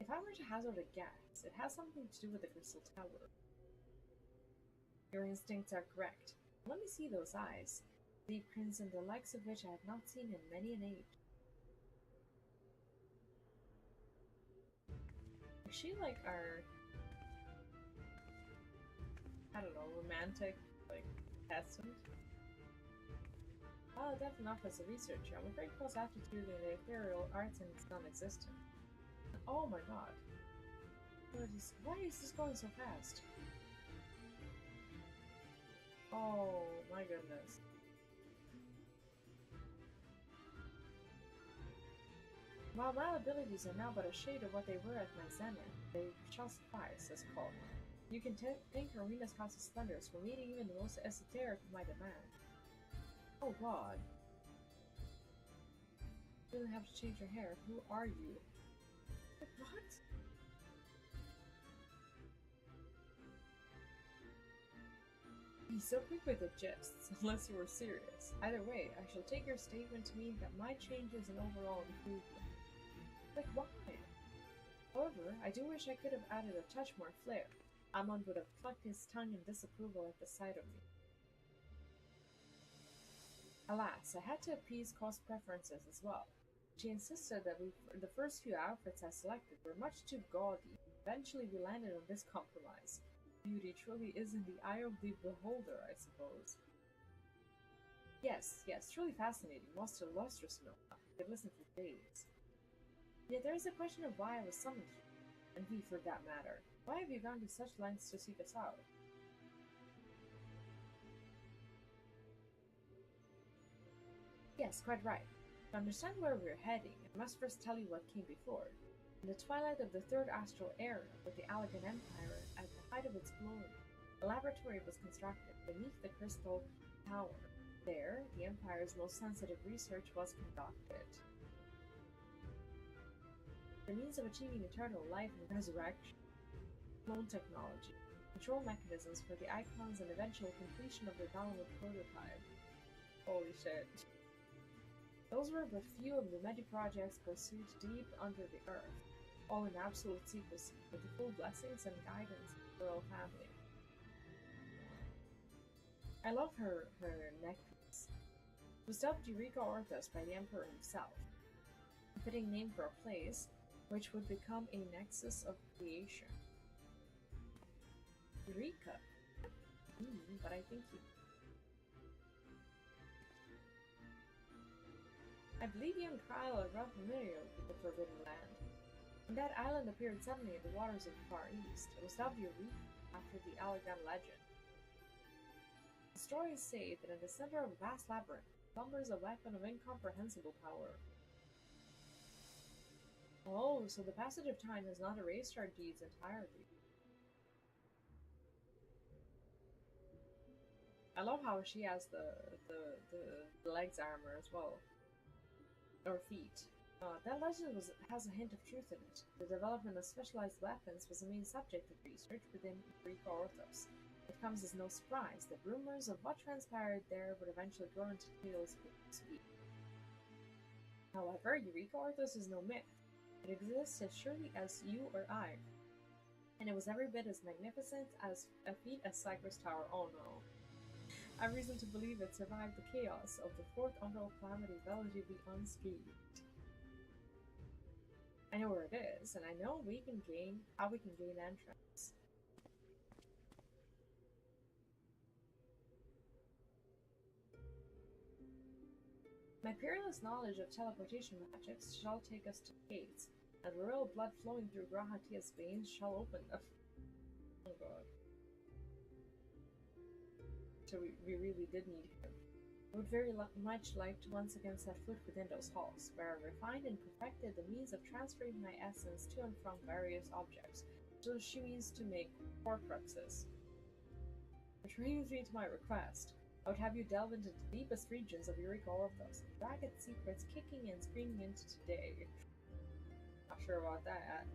If I were to hazard a guess, it has something to do with the Crystal Tower. Your instincts are correct. Let me see those eyes. Deep crimson, the likes of which I have not seen in many an age. Is she like our... I don't know, romantic, like, contestant? Well, that's enough as a researcher. I'm afraid Paul's aptitude in the ethereal arts is non-existent. Oh my god. Why is this going so fast? Oh my goodness. While my abilities are now but a shade of what they were at my zenith, they shall suffice, says Paul. You can thank Rowena's House of Splendors for meeting even the most esoteric of my demand. Oh god. You really have to change your hair. Who are you? What? He's so quick with the jests, unless you were serious. Either way, I shall take your statement to mean that my change is an overall improvement. Like, why? However, I do wish I could have added a touch more flair. Amon would have clucked his tongue in disapproval at the sight of me. Alas, I had to appease cost preferences as well. She insisted that the first few outfits I selected were much too gaudy. Eventually, we landed on this compromise. Beauty truly is in the eye of the beholder, I suppose. Yes, yes, truly fascinating, most illustrious note. I could listen for days. Yet there is a question of why I was summoned here, and we, for that matter. Why have you gone to such lengths to seek us out? Yes, quite right. To understand where we're heading, I must first tell you what came before. In the twilight of the Third Astral Era, with the Allegan Empire at the height of its glory, a laboratory was constructed beneath the Crystal Tower. There, the Empire's most sensitive research was conducted. The means of achieving eternal life and resurrection, clone technology, control mechanisms for the icons, and eventual completion of the download prototype. Holy shit. Those were but few of the many projects pursued deep under the earth, all in absolute secrecy, with the full blessings and guidance of the royal family. I love her necklace. It was dubbed Eureka Orthos by the Emperor himself, a fitting name for a place which would become a nexus of creation. Eureka? But I think I believe you and Kyle are rather familiar with the Forbidden Land. When that island appeared suddenly in the waters of the Far East, it was dubbed Eureka after the Allegan legend. The stories say that in the center of a vast labyrinth slumbers a weapon of incomprehensible power. Oh, so the passage of time has not erased our deeds entirely. I love how she has the legs armor as well. Or feet. That legend has a hint of truth in it. The development of specialized weapons was the main subject of research within Eureka Orthos. It comes as no surprise that rumors of what transpired there would eventually grow into tales with speed. However, Eureka Orthos is no myth. It exists as surely as you or I, and it was every bit as magnificent as a feat as Cypress Tower. Oh no. I have reason to believe it survived the chaos of the fourth Underworld Calamity relatively unscathed. I know where it is, and I know how we can gain entrance. My peerless knowledge of teleportation magics shall take us to the gates, and the royal blood flowing through Grahatia's veins shall open them. Oh god. So we really did need him. I would very much like to once again set foot within those halls, where I refined and perfected the means of transferring my essence to and from various objects, so she means to make Horcruxes. Which brings me to my request. I would have you delve into the deepest regions of Eureka Orthos, and drag its secrets kicking and screaming into today. Not sure about that.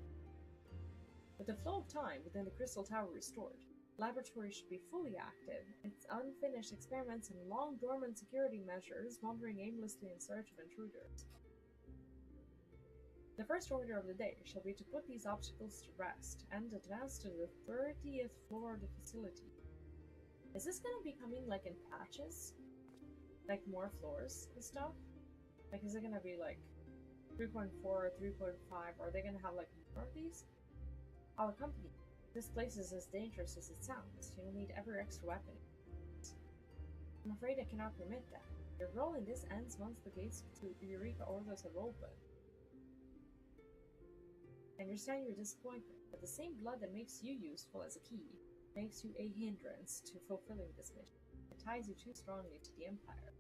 With the flow of time within the Crystal Tower restored, the laboratory should be fully active, its unfinished experiments and long-dormant security measures wandering aimlessly in search of intruders. The first order of the day shall be to put these obstacles to rest, and advance to the 30th floor of the facility. Is this gonna be coming like in patches? Like more floors and stuff? Like is it gonna be like 3.4 or 3.5? Are they gonna have like more of these? I'll accompany you. This place is as dangerous as it sounds. You'll need every extra weapon. I'm afraid I cannot permit that. Your role in this ends once the gates to Eureka Orthos have opened. I understand your disappointment, but the same blood that makes you useful as a key makes you a hindrance to fulfilling this mission. It ties you too strongly to the Empire.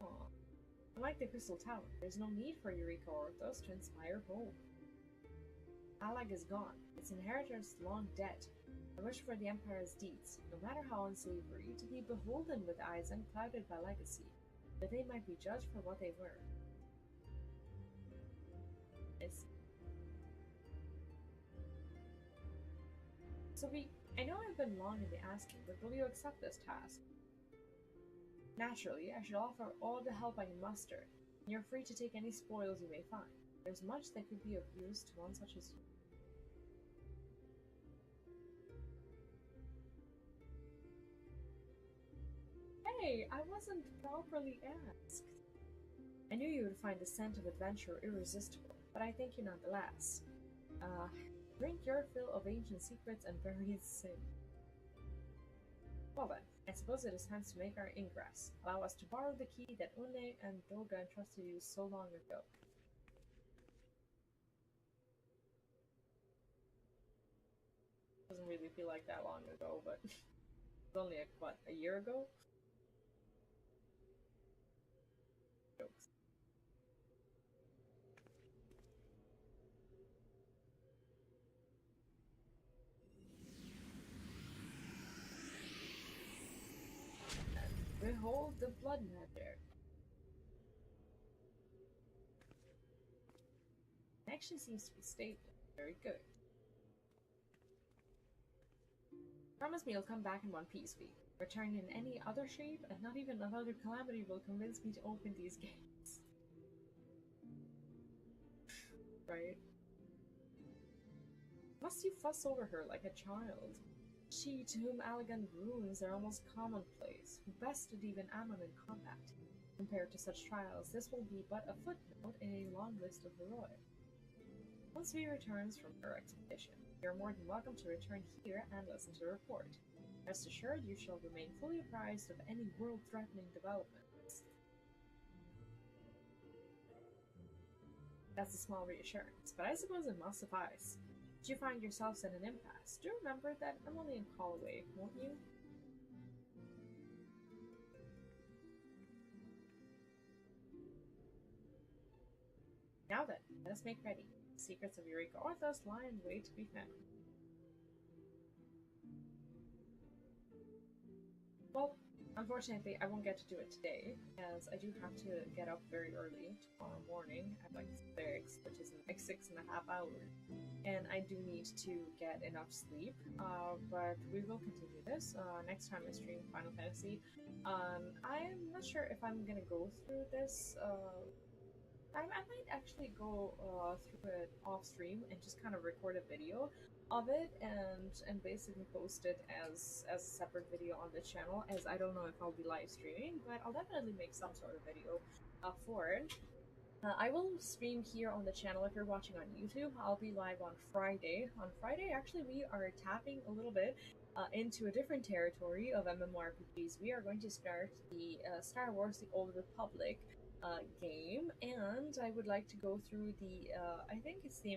Aww. Unlike the Crystal Tower, there's no need for Eureka Orthos to inspire hope. Allag is gone, its inheritors long dead. I wish for the Empire's deeds, no matter how unsavory, to be beholden with eyes unclouded by legacy, that they might be judged for what they were. So I know I've been long in the asking, but will you accept this task? Naturally, I should offer all the help I can muster, and you're free to take any spoils you may find. There's much that could be of use to one such as you. Hey, I wasn't properly asked. I knew you would find the scent of adventure irresistible, but I thank you nonetheless. Uh, Drink your fill of ancient secrets and buried sin. Well then, I suppose it is time to make our ingress. Allow us to borrow the key that Une and Doga entrusted you so long ago. Doesn't really feel like that long ago, but it's only, what, a year ago? Jokes. Behold the blood magic. It actually seems to be stable. Very good. Promise me you'll come back in one piece, V. Return in any other shape, and not even another calamity will convince me to open these gates. Right? Must you fuss over her like a child? She, to whom elegant runes are almost commonplace, who bested even Ammon in combat. Compared to such trials, this will be but a footnote in a long list of heroic. Once V returns from her expedition, you are more than welcome to return here and listen to the report. Rest assured, you shall remain fully apprised of any world-threatening developments. That's a small reassurance, but I suppose it must suffice. Should you find yourselves at an impasse, do remember that I'm only a call away, won't you? Now then, let us make ready. The secrets of Eureka Orthos lie in wait to be found. Well, unfortunately, I won't get to do it today, as I do have to get up very early tomorrow morning at like 6, which is like 6.5 hours, and I do need to get enough sleep, but we will continue this next time I stream Final Fantasy. I'm not sure if I'm gonna go through this. I might actually go through it off stream and just kind of record a video of it and basically post it as a separate video on the channel, as I don't know if I'll be live streaming, but I'll definitely make some sort of video for it. I will stream here on the channel. If you're watching on YouTube, I'll be live on Friday. On Friday, actually, we are tapping a little bit into a different territory of MMORPGs. We are going to start the Star Wars The Old Republic game, and I would like to go through the, I think it's the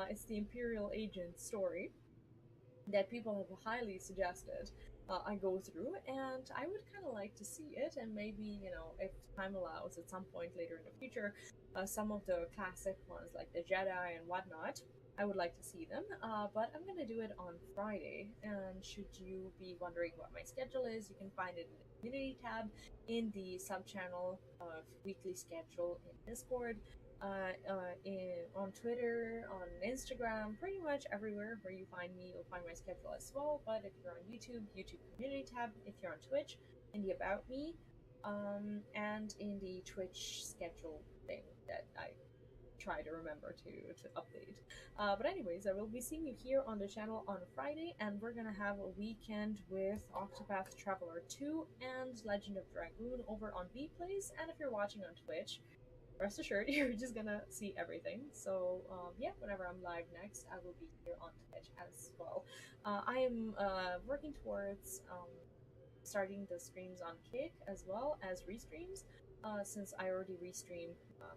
it's the Imperial Agent story that people have highly suggested I go through, and I would kind of like to see it, and maybe, you know, if time allows, at some point later in the future, some of the classic ones like the Jedi and whatnot, I would like to see them, but I'm going to do it on Friday, and should you be wondering what my schedule is, you can find it in the community tab, in the sub-channel of weekly schedule in Discord, on Twitter, on Instagram, pretty much everywhere where you find me, you'll find my schedule as well. But if you're on YouTube, YouTube community tab. If you're on Twitch, in the About Me, and in the Twitch schedule thing that I try to remember to update. But anyways, I will be seeing you here on the channel on Friday, and we're gonna have a weekend with Octopath Traveler 2 and Legend of Dragoon over on Bplays. And if you're watching on Twitch, rest assured, you're just gonna see everything. So yeah, whenever I'm live next, I will be here on Twitch as well. I am working towards starting the streams on Kick as well as restreams, since I already restream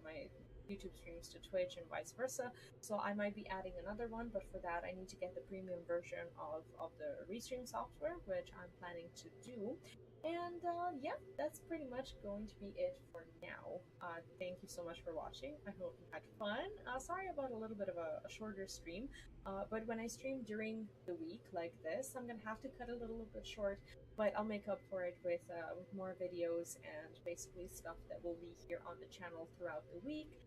my YouTube streams to Twitch and vice versa. So I might be adding another one, but for that I need to get the premium version of the restream software, which I'm planning to do. And yeah, that's pretty much going to be it for now. Thank you so much for watching. I hope you had fun. Sorry about a little bit of a shorter stream, but when I stream during the week like this, I'm gonna have to cut a little bit short, but I'll make up for it with more videos and basically stuff that will be here on the channel throughout the week.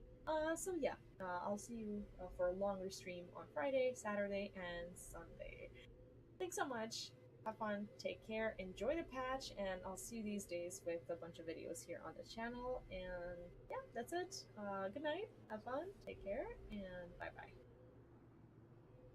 So yeah, I'll see you for a longer stream on Friday, Saturday, and Sunday. Thanks so much. Have fun, take care, enjoy the patch, and I'll see you these days with a bunch of videos here on the channel. And yeah, that's it. Good night, have fun, take care, and bye-bye.